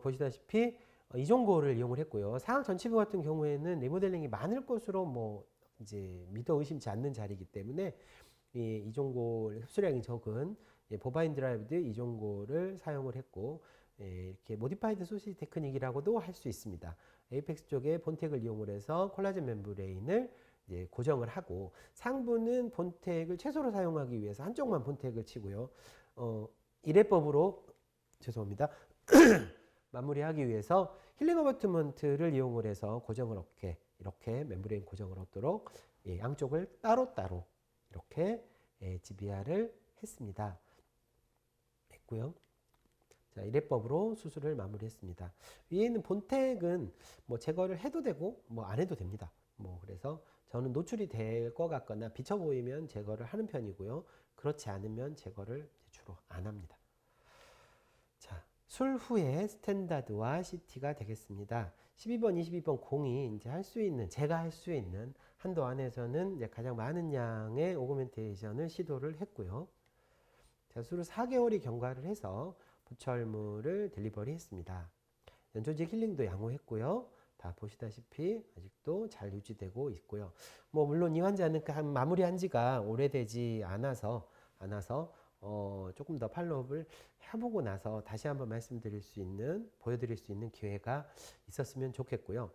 보시다시피 이종고를 이용을 했고요. 상악 전치부 같은 경우에는 리모델링이 많을 것으로 뭐 이제 믿어 의심치 않는 자리이기 때문에 이 이종고 흡수량이 적은 보바인 드라이브드 이종고를 사용을 했고 이렇게 모디파이드 소시지 테크닉이라고도 할 수 있습니다. 에이펙스 쪽에 본텍을 이용을 해서 콜라겐 멤브레인을 고정을 하고 상부는 본텍을 최소로 사용하기 위해서 한쪽만 본텍을 치고요. 일회법으로 죄송합니다. 마무리하기 위해서 힐링 어버트먼트를 이용을 해서 고정을 이렇게 멤브레인 고정을 얻도록 양쪽을 따로따로 이렇게 GBR을 했습니다. 했고요. 자, 일회법으로 수술을 마무리했습니다. 위에 있는 본텍은 뭐 제거를 해도 되고 뭐 안 해도 됩니다. 뭐 그래서 저는 노출이 될 것 같거나 비쳐 보이면 제거를 하는 편이고요. 그렇지 않으면 제거를 주로 안 합니다. 자, 술 후에 스탠다드와 CT가 되겠습니다. 12번, 22번 공이 이제 할 수 있는, 제가 할 수 있는 한도 안에서는 이제 가장 많은 양의 오그멘테이션을 시도를 했고요. 자, 수로 4개월이 경과를 해서 보철물을 딜리버리 했습니다. 연조직 힐링도 양호했고요. 다 보시다시피 아직도 잘 유지되고 있고요. 뭐 물론 이 환자는 마무리한 지가 오래되지 않아서 조금 더 팔로우업을 해보고 나서 다시 한번 말씀드릴 수 있는, 보여드릴 수 있는 기회가 있었으면 좋겠고요.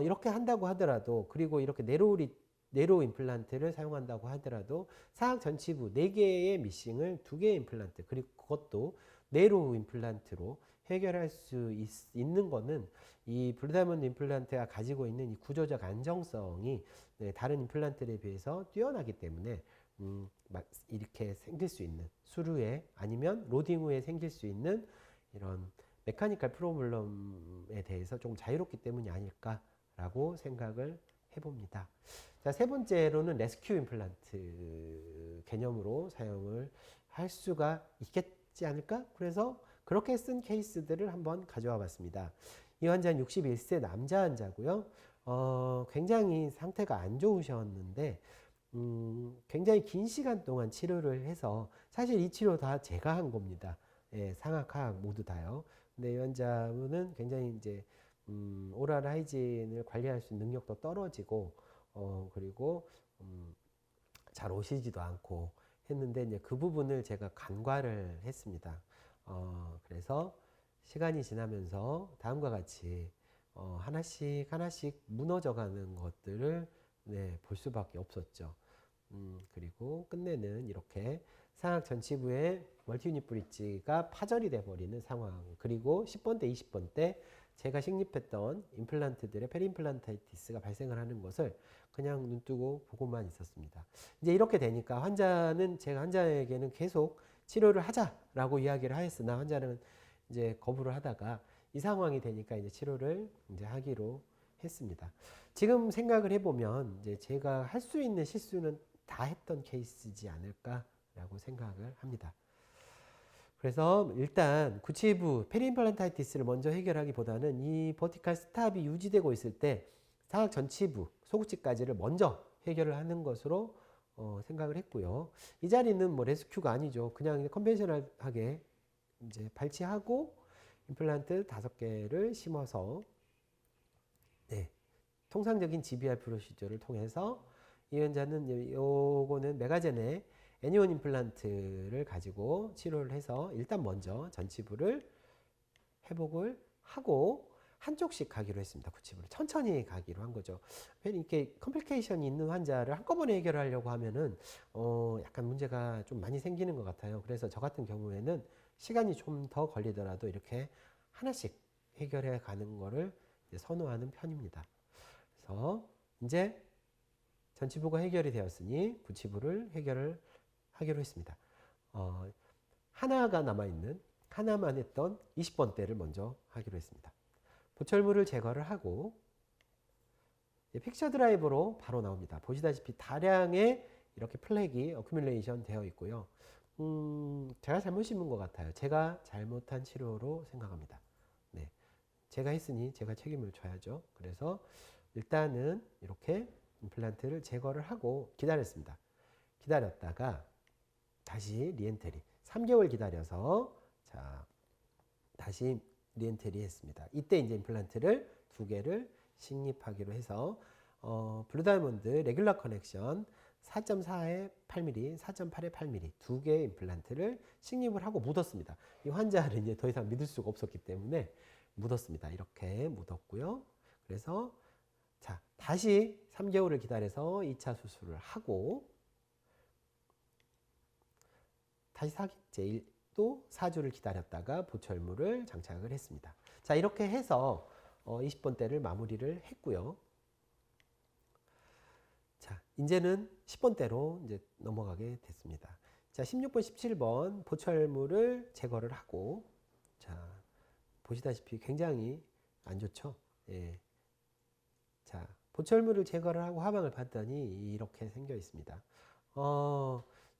이렇게 한다고 하더라도, 그리고 이렇게 네로우 임플란트를 사용한다고 하더라도 상악 전치부 4개의 미싱을 2개의 임플란트, 그리고 그것도 네로우 임플란트로 해결할 수 있는 거는 이 블루다이몬드 임플란트가 가지고 있는 이 구조적 안정성이 다른 임플란트에 비해서 뛰어나기 때문에 이렇게 생길 수 있는 수루에 아니면 로딩 후에 생길 수 있는 이런 메카니컬 프로블럼에 대해서 좀 자유롭기 때문이 아닐까라고 생각을 해봅니다. 자, 세 번째로는 레스큐 임플란트 개념으로 사용을 할 수가 있겠지 않을까? 그래서 그렇게 쓴 케이스들을 한번 가져와 봤습니다. 이 환자는 61세 남자 환자고요. 굉장히 상태가 안 좋으셨는데 굉장히 긴 시간 동안 치료를 해서, 사실 이 치료 다 제가 한 겁니다. 예, 상악, 하악 모두 다요. 근데 이 환자분은 굉장히 이제 오랄 하이진을 관리할 수 있는 능력도 떨어지고, 그리고 잘 오시지도 않고 했는데, 이제 그 부분을 제가 간과를 했습니다. 그래서 시간이 지나면서 다음과 같이 하나씩 하나씩 무너져가는 것들을 볼 수밖에 없었죠. 그리고 끝내는 이렇게 상악 전치부의 멀티유닛 브릿지가 파절이 돼버리는 상황, 그리고 10번 때 20번 때 제가 식립했던 임플란트들의 페리임플란타이티스가 발생을 하는 것을 그냥 눈뜨고 보고만 있었습니다. 이제 이렇게 되니까 제가 환자에게는 계속 치료를 하자라고 이야기를 하였으나 환자는 이제 거부를 하다가 이 상황이 되니까 이제 치료를 이제 하기로 했습니다. 지금 생각을 해보면 이제 제가 할 수 있는 실수는 다 했던 케이스지 않을까라고 생각을 합니다. 그래서 일단 구치부 페리임플란타이티스를 먼저 해결하기보다는 이 버티칼 스탑이 유지되고 있을 때 상악 전치부 소구치까지를 먼저 해결을 하는 것으로 생각을 했고요. 이 자리는 뭐 레스큐가 아니죠. 그냥 컨벤셔널하게 이제 발치하고 임플란트 5개를 심어서 통상적인 GBR 프로시저를 통해서 이 환자는 요거는 메가젠의 애니온 임플란트를 가지고 치료를 해서 일단 먼저 전치부를 회복을 하고 한쪽씩 가기로 했습니다. 구치부를 천천히 가기로 한 거죠. 이렇게 컴플리케이션이 있는 환자를 한꺼번에 해결하려고 하면은 약간 문제가 좀 많이 생기는 것 같아요. 그래서 저 같은 경우에는 시간이 좀 더 걸리더라도 이렇게 하나씩 해결해 가는 거를 선호하는 편입니다. 그래서 이제 전치부가 해결이 되었으니 구치부를 해결을 하기로 했습니다. 하나가 남아있는, 하나만 했던 20번대를 먼저 하기로 했습니다. 보철물을 제거를 하고 픽처 드라이버로 바로 나옵니다. 보시다시피 다량의 이렇게 플렉이 어큐뮬레이션 되어 있고요. 제가 잘못 심은 것 같아요. 제가 잘못한 치료로 생각합니다. 네, 제가 했으니 제가 책임을 져야죠. 그래서 일단은 이렇게 임플란트를 제거를 하고 기다렸습니다. 기다렸다가 다시 리엔테리 3개월 기다려서 다시 리엔테리 했습니다. 이때 이제 임플란트를 2개를 식립하기로 해서 블루다이몬드 레귤러 커넥션 4.4에 8mm, 4.8에 8mm 2개의 임플란트를 식립을 하고 묻었습니다. 이 환자를 이제 더 이상 믿을 수가 없었기 때문에 묻었습니다. 이렇게 묻었고요. 그래서 다시 3개월을 기다려서 2차 수술을 하고 다시 또 4주를 기다렸다가 보철물을 장착을 했습니다. 자, 이렇게 해서 20번대를 마무리를 했고요. 자, 이제는 10번대로 이제 넘어가게 됐습니다. 자, 16번, 17번 보철물을 제거를 하고, 자, 보시다시피 굉장히 안 좋죠? 예. 자, 보철물을 제거를 하고 화방을 봤더니 이렇게 생겨 있습니다.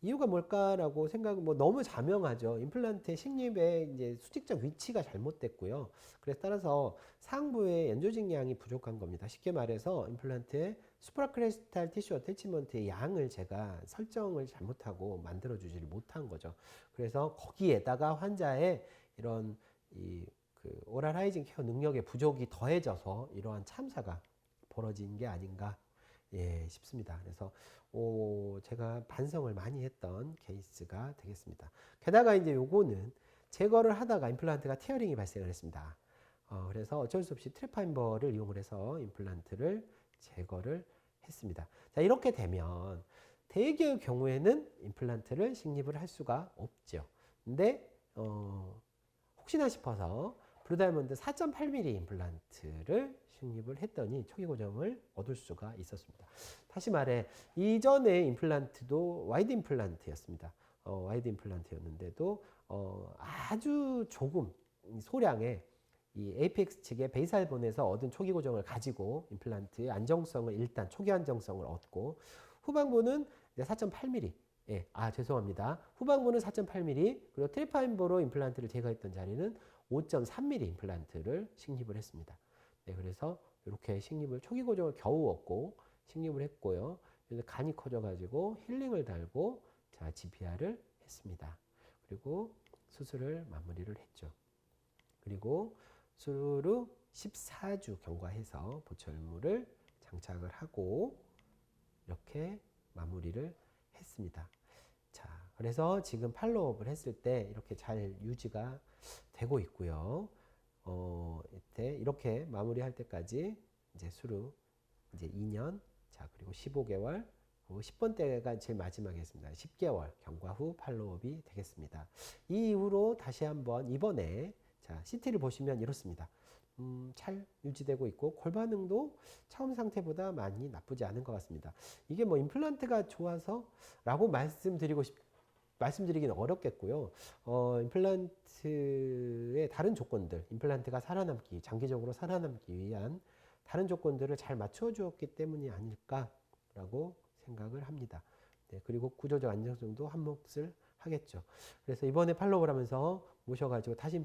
이유가 뭘까라고 생각은 너무 자명하죠. 임플란트의 식립의 이제 수직적 위치가 잘못됐고요. 그래서 따라서 상부의 연조직량이 부족한 겁니다. 쉽게 말해서 임플란트의 수프라크레스탈 티슈 어태치먼트의 양을 제가 설정을 잘못하고 만들어주지를 못한 거죠. 그래서 거기에다가 환자의 이런 그 오랄 하이진 케어 능력의 부족이 더해져서 이러한 참사가 벌어진 게 아닌가 싶습니다. 그래서 제가 반성을 많이 했던 케이스가 되겠습니다. 게다가 이제 요거는 제거를 하다가 임플란트가 티어링이 발생을 했습니다. 그래서 어쩔 수 없이 트랩파인버를 이용을 해서 임플란트를 제거를 했습니다. 자, 이렇게 되면 대개의 경우에는 임플란트를 식립을 할 수가 없죠. 근데 혹시나 싶어서 블루다이아몬드 4.8mm 임플란트를 식립을 했더니 초기 고정을 얻을 수가 있었습니다. 다시 말해 이전의 임플란트도 와이드 임플란트였습니다. 와이드 임플란트였는데도 아주 조금 소량의 이 APX 측의 베이살본에서 얻은 초기 고정을 가지고 임플란트의 안정성을 일단 초기 안정성을 얻고 후반부는 4.8mm 죄송합니다. 후반부는 4.8mm 그리고 트리파인보로 임플란트를 제거했던 자리는 5.3mm 임플란트를 식립을 했습니다. 그래서 이렇게 식립을 초기 고정을 겨우 얻고 식립을 했고요. 그래서 간이 커져가지고 힐링을 달고 자 GPR을 했습니다. 그리고 수술을 마무리를 했죠. 그리고 수술 후 14주 경과해서 보철물을 장착을 하고 이렇게 마무리를 했습니다. 자, 그래서 지금 팔로우업을 했을 때 이렇게 잘 유지가 되고 있고요. 이렇게 마무리할 때까지 이제 수루 이제 2년, 자 그리고 15개월, 그리고 10번대가 제일 마지막에 했습니다. 10개월 경과 후 팔로우업이 되겠습니다. 이 이후로 다시 한번 이번에 자 CT를 보시면 이렇습니다. 잘 유지되고 있고 골반응도 처음 상태보다 많이 나쁘지 않은 것 같습니다. 이게 뭐 임플란트가 좋아서라고 말씀드리기는 어렵겠고요. 임플란트의 다른 조건들, 임플란트가 살아남기, 장기적으로 살아남기 위한 다른 조건들을 잘 맞춰 주었기 때문이 아닐까라고 생각을 합니다. 그리고 구조적 안정성도 한 몫을 하겠죠. 그래서 이번에 팔로우를 하면서 모셔가지고 다시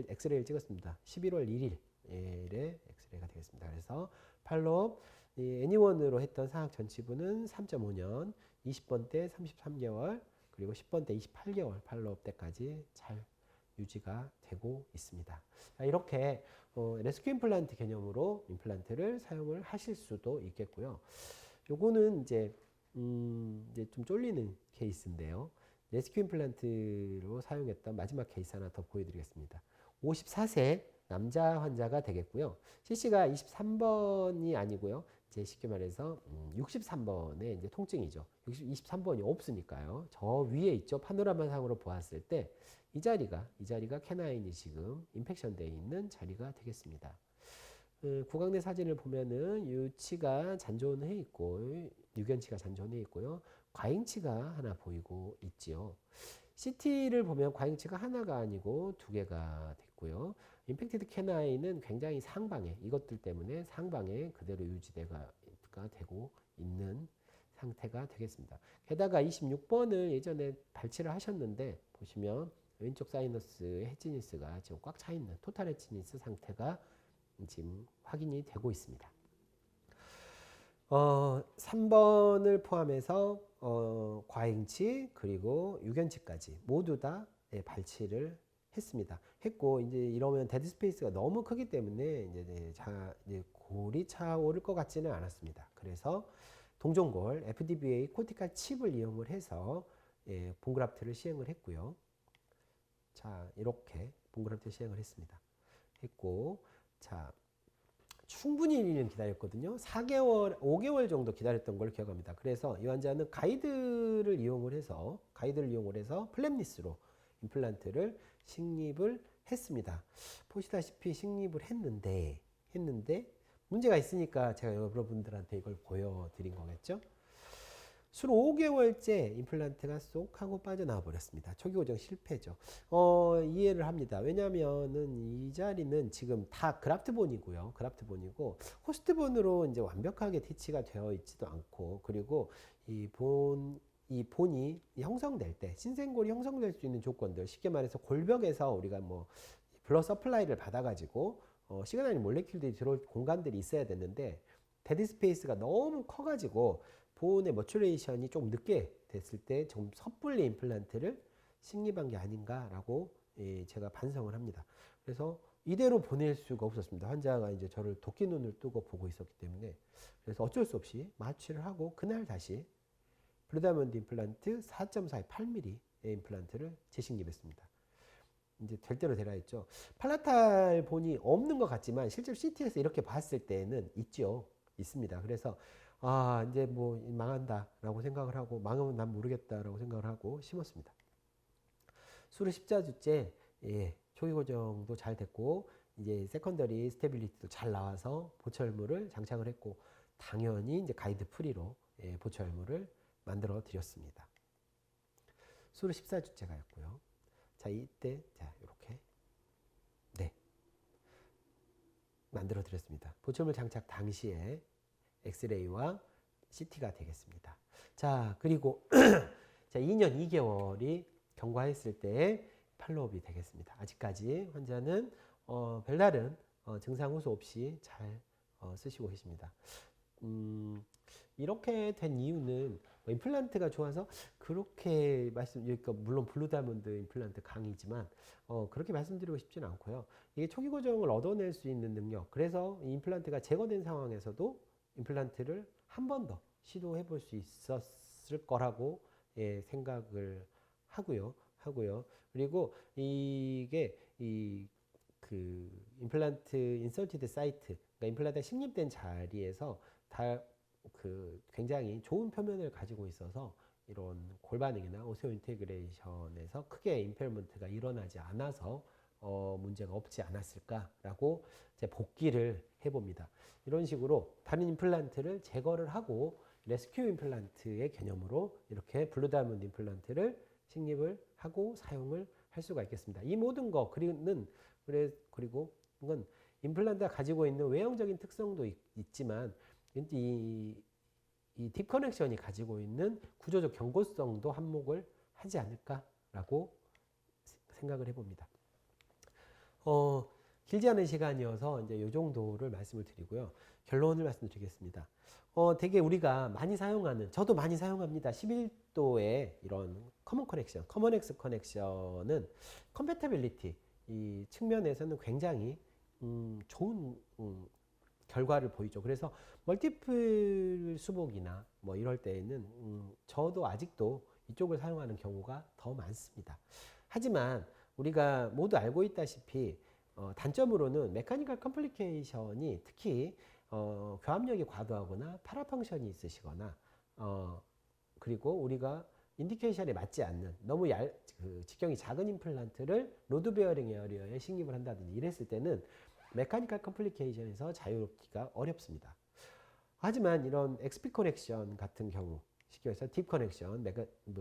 엑스레이를 찍었습니다. 11월 1일에 엑스레이가 되겠습니다. 그래서 팔로우 애니원으로 했던 상악 전치부는 3.5년, 20번 때 33개월, 그리고 10번 때 28개월 팔로업 때까지 잘 유지가 되고 있습니다. 자, 이렇게 레스큐 임플란트 개념으로 임플란트를 사용을 하실 수도 있겠고요. 요거는 이제 좀 쫄리는 케이스인데요. 레스큐 임플란트로 사용했던 마지막 케이스 하나 더 보여드리겠습니다. 54세 남자 환자가 되겠고요. CC가 23번이 아니고요. 이제 쉽게 말해서 63번의 이제 통증이죠. 23번이 없으니까요. 저 위에 있죠. 파노라마 상으로 보았을 때 이 자리가 캐나인이 지금 임팩션 되어 있는 자리가 되겠습니다. 구강내 사진을 보면은 유치가 잔존해 있고 유견치가 잔존해 있고요. 과잉치가 하나 보이고 있지요. CT를 보면 과잉치가 하나가 아니고 두 개가 됐고요. 임팩티드 캐나인은 굉장히 상방에 이것들 때문에 상방에 그대로 유지가 되고 있는 상태가 되겠습니다. 게다가 26번을 예전에 발치를 하셨는데 보시면 왼쪽 사이너스의 헤지니스가 지금 꽉 차 있는 토탈 헤지니스 상태가 지금 확인이 되고 있습니다. 3번을 포함해서 과잉치 그리고 유견치까지 모두 다 발치를 했고 이제 이러면 데드 스페이스가 너무 크기 때문에 이제 골이 차오를 것 같지는 않았습니다. 그래서 동종골 FDBA 코티칼 칩을 이용을 해서 본그라프트를 시행을 했고요. 자 이렇게 본그라프트 시행을 했고 자 충분히 1년 기다렸거든요. 4개월, 5개월 정도 기다렸던 걸 기억합니다. 그래서 이 환자는 가이드를 이용을 해서 플랩리스로 임플란트를 식립을 했습니다. 보시다시피 식립을 했는데 문제가 있으니까 제가 여러분들한테 이걸 보여드린 거겠죠. 수로 5개월째 임플란트가 쏙 하고 빠져나와 버렸습니다. 초기 고정 실패죠. 이해를 합니다. 왜냐면은 이 자리는 지금 다 그라프트본이고 호스트본으로 이제 완벽하게 티치가 되어 있지도 않고 그리고 이 본이 형성될 때 신생골이 형성될 수 있는 조건들 쉽게 말해서 골벽에서 우리가 뭐 블러드 서플라이를 받아가지고 시그널 몰레큘들이 들어올 공간들이 있어야 되는데 데드 스페이스가 너무 커가지고 본의 머추레이션이 좀 늦게 됐을 때 좀 섣불리 임플란트를 식립한 게 아닌가라고 제가 반성을 합니다. 그래서 이대로 보낼 수가 없었습니다. 환자가 이제 저를 도끼 눈을 뜨고 보고 있었기 때문에. 그래서 어쩔 수 없이 마취를 하고 그날 다시 블루다이아몬드 임플란트 4.42 8mm의 임플란트를 재식립했습니다. 이제 될 대로 되라 했죠. 팔라탈 본이 없는 것 같지만 실제로 CT에서 이렇게 봤을 때는 있죠. 있습니다. 그래서 아, 이제 뭐 망한다라고 생각을 하고, 망하면 난 모르겠다라고 생각을 하고 심었습니다. 수로 14주째 초기 고정도 잘 됐고 이제 세컨더리 스테빌리티도 잘 나와서 보철물을 장착을 했고, 당연히 이제 가이드 프리로 보철물을 만들어 드렸습니다. 수로 14주째가였고요. 자, 이때 자 이렇게 만들어 드렸습니다. 보철물 장착 당시에 엑스레이와 CT가 되겠습니다. 자, 그리고 자, 2년 2개월이 경과했을 때 팔로업이 되겠습니다. 아직까지 환자는 별다른 증상 호소 없이 잘 쓰시고 계십니다. 이렇게 된 이유는 임플란트가 좋아서 그렇게 그러니까 물론 블루다이아몬드 임플란트 강이지만 그렇게 말씀드리고 싶지는 않고요. 이게 초기 고정을 얻어낼 수 있는 능력, 그래서 이 임플란트가 제거된 상황에서도 임플란트를 한 번 더 시도해 볼 수 있었을 거라고 생각을 하고요. 그리고 이게 그 임플란트 인서티드 사이트, 그러니까 임플란트가 식립된 자리에서 굉장히 좋은 표면을 가지고 있어서 이런 골반응이나 오세오 인테그레이션에서 크게 임페어먼트가 일어나지 않아서 문제가 없지 않았을까라고 이제 복기를 해봅니다. 이런 식으로 다른 임플란트를 제거를 하고 레스큐 임플란트의 개념으로 이렇게 블루다이아몬드 임플란트를 식립을 하고 사용을 할 수가 있겠습니다. 이 모든 거 그리고 이건 임플란트가 가지고 있는 외형적인 특성도 있지만 이 딥 커넥션이 가지고 있는 구조적 견고성도 한몫을 하지 않을까라고 생각을 해봅니다. 길지 않은 시간이어서 이제 이 정도를 말씀을 드리고요. 결론을 말씀드리겠습니다. 되게 우리가 많이 사용하는, 저도 많이 사용합니다. 11도의 이런 커먼 커넥션, 커먼엑스 커넥션은 컴패티빌리티 이 측면에서는 굉장히 좋은 결과를 보이죠. 그래서 멀티플 수복이나 뭐 이럴 때에는 저도 아직도 이쪽을 사용하는 경우가 더 많습니다. 하지만 우리가 모두 알고 있다시피 단점으로는 메카니컬 컴플리케이션이 특히 교합력이 과도하거나 파라펑션이 있으시거나 그리고 우리가 인디케이션에 맞지 않는 너무 직경이 작은 임플란트를 로드 베어링 에어리어에 식립을 한다든지 이랬을 때는 메카니컬 컴플리케이션에서 자유롭기가 어렵습니다. 하지만 이런 XP 커넥션 같은 경우, 쉽게 해서 딥 커넥션,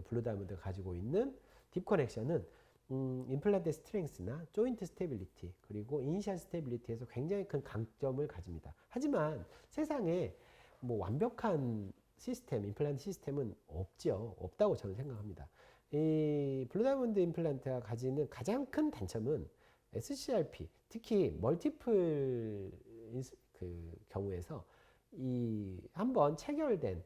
블루다이아몬드가 가지고 있는 딥 커넥션은 임플란트 스트렝스나 조인트 스테빌리티 그리고 이니셜 스테빌리티에서 굉장히 큰 강점을 가집니다. 하지만 세상에 뭐 완벽한 시스템, 임플란트 시스템은 없다고 저는 생각합니다. 이 블루다이아몬드 임플란트가 가지는 가장 큰 단점은 SCRP, 특히 멀티플 경우에서 이 한번 체결된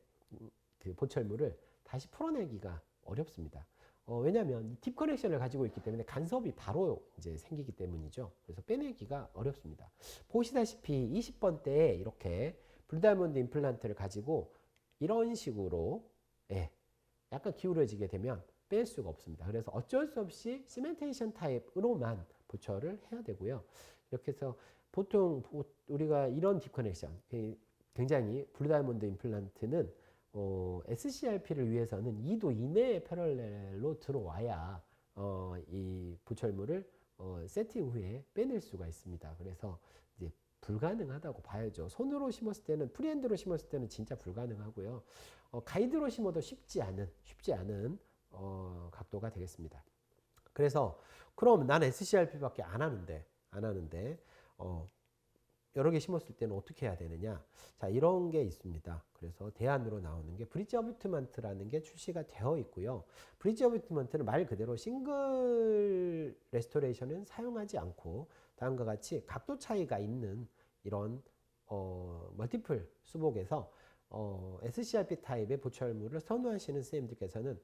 그 보철물을 다시 풀어내기가 어렵습니다. 왜냐하면 딥 커넥션을 가지고 있기 때문에 간섭이 바로 이제 생기기 때문이죠. 그래서 빼내기가 어렵습니다. 보시다시피 20번 때에 이렇게 블루다이아몬드 임플란트를 가지고 이런 식으로 약간 기울어지게 되면 뺄 수가 없습니다. 그래서 어쩔 수 없이 시멘테이션 타입으로만 보철을 해야 되고요. 이렇게 해서 보통 우리가 이런 딥 커넥션, 굉장히 블루다이아몬드 임플란트는 SCRP를 위해서는 2도 이내의 패럴렐로 들어와야 이 보철물을 세팅 후에 빼낼 수가 있습니다. 그래서 이제 불가능하다고 봐야죠. 손으로 심었을 때는, 프리핸드로 심었을 때는 진짜 불가능하고요. 가이드로 심어도 쉽지 않은 각도가 되겠습니다. 그래서 그럼 난 SCRP밖에 안 하는데 여러 개 심었을 때는 어떻게 해야 되느냐? 자, 이런 게 있습니다. 그래서 대안으로 나오는 게 브릿지 어뷰트먼트라는 게 출시가 되어 있고요. 브릿지 어뷰트먼트는 말 그대로 싱글 레스토레이션은 사용하지 않고 다음과 같이 각도 차이가 있는 이런 멀티플 수복에서 SCRP 타입의 보철물을 선호하시는 선생님들께서는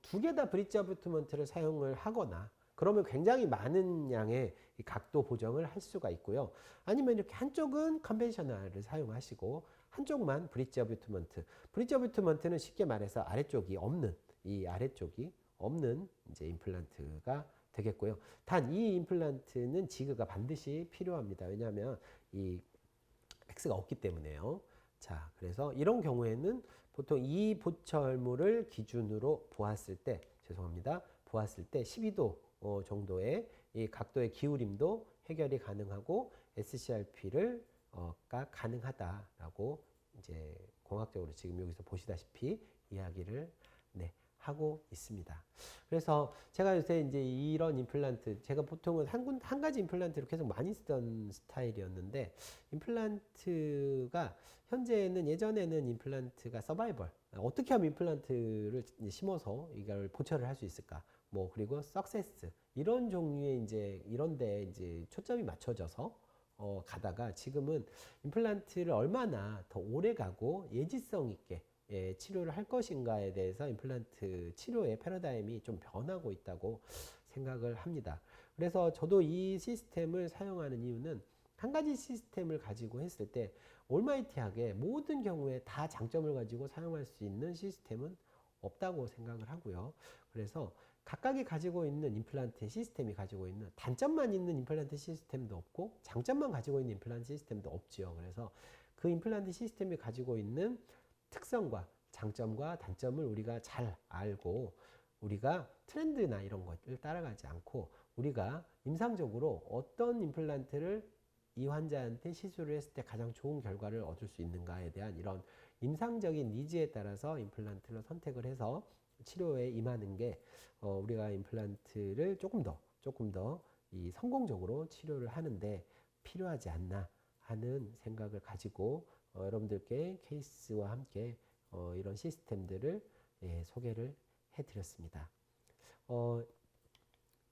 두 개 다 브릿지 어뷰트먼트를 사용을 하거나 그러면 굉장히 많은 양의 이 각도 보정을 할 수가 있고요. 아니면 이렇게 한쪽은 컨벤셔널을 사용하시고 한쪽만 브릿지 어뷰트먼트. 브릿지 어뷰트먼트는 쉽게 말해서 아래쪽이 없는, 이 아래쪽이 없는 이제 임플란트가 되겠고요. 단 이 임플란트는 지그가 반드시 필요합니다. 왜냐하면 이 X가 없기 때문에요. 자, 그래서 이런 경우에는 보통 이 보철물을 기준으로 보았을 때, 죄송합니다. 보았을 때 12도 정도의 이 각도의 기울임도 해결이 가능하고 SCRP를 가 가능하다라고 이제 공학적으로 지금 여기서 보시다시피 이야기를 네, 하고 있습니다. 그래서 제가 요새 이제 이런 임플란트, 제가 보통은 한 가지 임플란트를 계속 많이 쓰던 스타일이었는데, 임플란트가 현재는, 예전에는 임플란트가 서바이벌, 어떻게 하면 임플란트를 심어서 이걸 보철을 할 수 있을까, 뭐 그리고 석세스 이런 종류의 이제 이런데 이제 초점이 맞춰져서 가다가 지금은 임플란트를 얼마나 더 오래 가고 예지성 있게 치료를 할 것인가에 대해서 임플란트 치료의 패러다임이 좀 변하고 있다고 생각을 합니다. 그래서 저도 이 시스템을 사용하는 이유는, 한 가지 시스템을 가지고 했을 때 올마이티하게 모든 경우에 다 장점을 가지고 사용할 수 있는 시스템은 없다고 생각을 하고요. 그래서 각각이 가지고 있는 임플란트 시스템이 가지고 있는 단점만 있는 임플란트 시스템도 없고 장점만 가지고 있는 임플란트 시스템도 없지요. 그래서 그 임플란트 시스템이 가지고 있는 특성과 장점과 단점을 우리가 잘 알고, 우리가 트렌드나 이런 것을 따라가지 않고 우리가 임상적으로 어떤 임플란트를 이 환자한테 시술을 했을 때 가장 좋은 결과를 얻을 수 있는가에 대한 이런 임상적인 니즈에 따라서 임플란트를 선택을 해서 치료에 임하는 게 우리가 임플란트를 조금 더 이 성공적으로 치료를 하는데 필요하지 않나 하는 생각을 가지고 여러분들께 케이스와 함께 이런 시스템들을 소개를 해드렸습니다.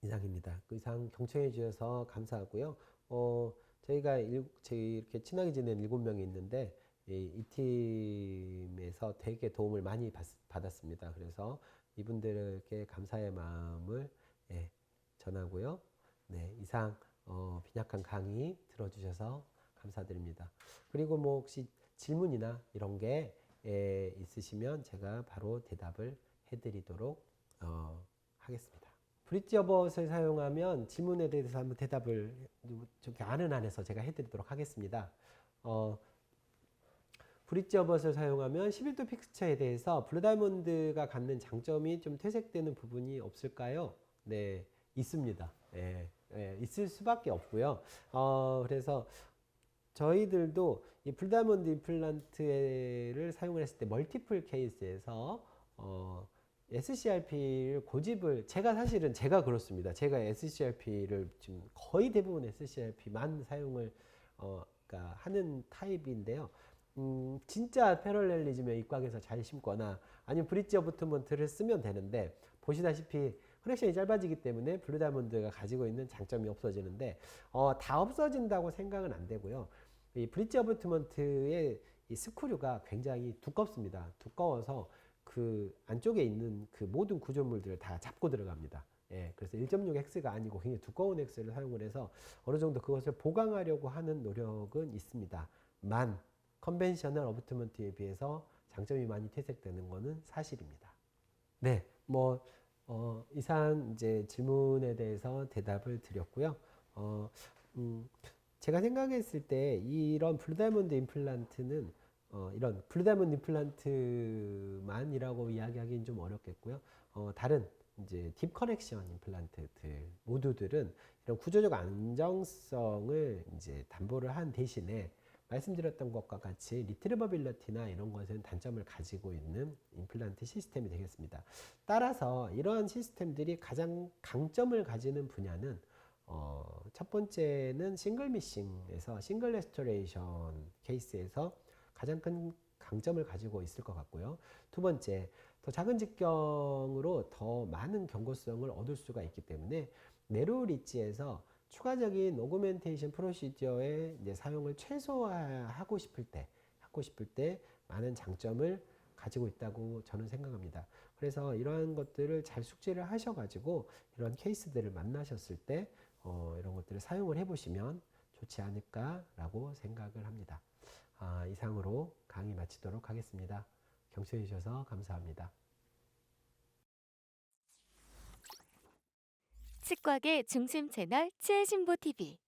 이상입니다. 그 이상 경청해 주셔서 감사하고요. 저희가 이렇게 친하게 지낸 7명이 있는데 이 팀에서 되게 도움을 많이 받았습니다. 그래서 이분들께 감사의 마음을 전하고요. 네, 이상 빈약한 강의 들어주셔서 감사드립니다. 그리고 뭐 혹시 질문이나 이런 게 있으시면 제가 바로 대답을 해드리도록 하겠습니다. 브릿지 어벗을 사용하면 질문에 대해서 한번 대답을 저기 아는 안에서 제가 해드리도록 하겠습니다. 브릿지 어벗을 사용하면 11도 픽스처에 대해서 블루다이몬드가 갖는 장점이 좀 퇴색되는 부분이 없을까요? 네, 있습니다. 있을 수밖에 없고요. 그래서 저희들도 이 블루다이몬드 임플란트를 사용을 했을 때 멀티플 케이스에서 SCRP를 고집을, 사실은 제가 그렇습니다. 제가 SCRP를 지금 거의 대부분 SCRP만 사용을 그러니까 하는 타입인데요. 진짜 패럴렐리즘에 입각해서 잘 심거나 아니면 브릿지 어부트먼트를 쓰면 되는데, 보시다시피 커넥션이 짧아지기 때문에 블루다이몬드가 가지고 있는 장점이 없어지는데 다 없어진다고 생각은 안 되고요. 이 브릿지 어부트먼트의 이 스크류가 굉장히 두껍습니다. 두꺼워서 그 안쪽에 있는 그 모든 구조물들을 다 잡고 들어갑니다. 그래서 1.6X가 아니고 굉장히 두꺼운 X를 사용을 해서 어느 정도 그것을 보강하려고 하는 노력은 있습니다. 컨벤셔널 어부트먼트에 비해서 장점이 많이 퇴색되는 것은 사실입니다. 네, 이상 이제 질문에 대해서 대답을 드렸고요. 제가 생각했을 때 이런 블루다이몬드 임플란트는 이런 블루다이몬드 임플란트만이라고 이야기하기는 좀 어렵겠고요. 다른 이제 딥 커넥션 임플란트들 모두들은 이런 구조적 안정성을 이제 담보를 한 대신에 말씀드렸던 것과 같이 리트리버빌리티나 이런 것은 단점을 가지고 있는 임플란트 시스템이 되겠습니다. 따라서 이러한 시스템들이 가장 강점을 가지는 분야는 첫 번째는 싱글 미싱에서 싱글 레스토레이션 케이스에서 가장 큰 강점을 가지고 있을 것 같고요. 두 번째, 더 작은 직경으로 더 많은 경고성을 얻을 수가 있기 때문에 내로 리치에서 추가적인 오그멘테이션 프로시저의 이제 사용을 최소화하고 싶을 때 많은 장점을 가지고 있다고 저는 생각합니다. 그래서 이러한 것들을 잘 숙지를 하셔가지고 이런 케이스들을 만나셨을 때 이런 것들을 사용을 해보시면 좋지 않을까라고 생각을 합니다. 이상으로 강의 마치도록 하겠습니다. 경청해 주셔서 감사합니다. 치과계 중심 채널 치해신보 TV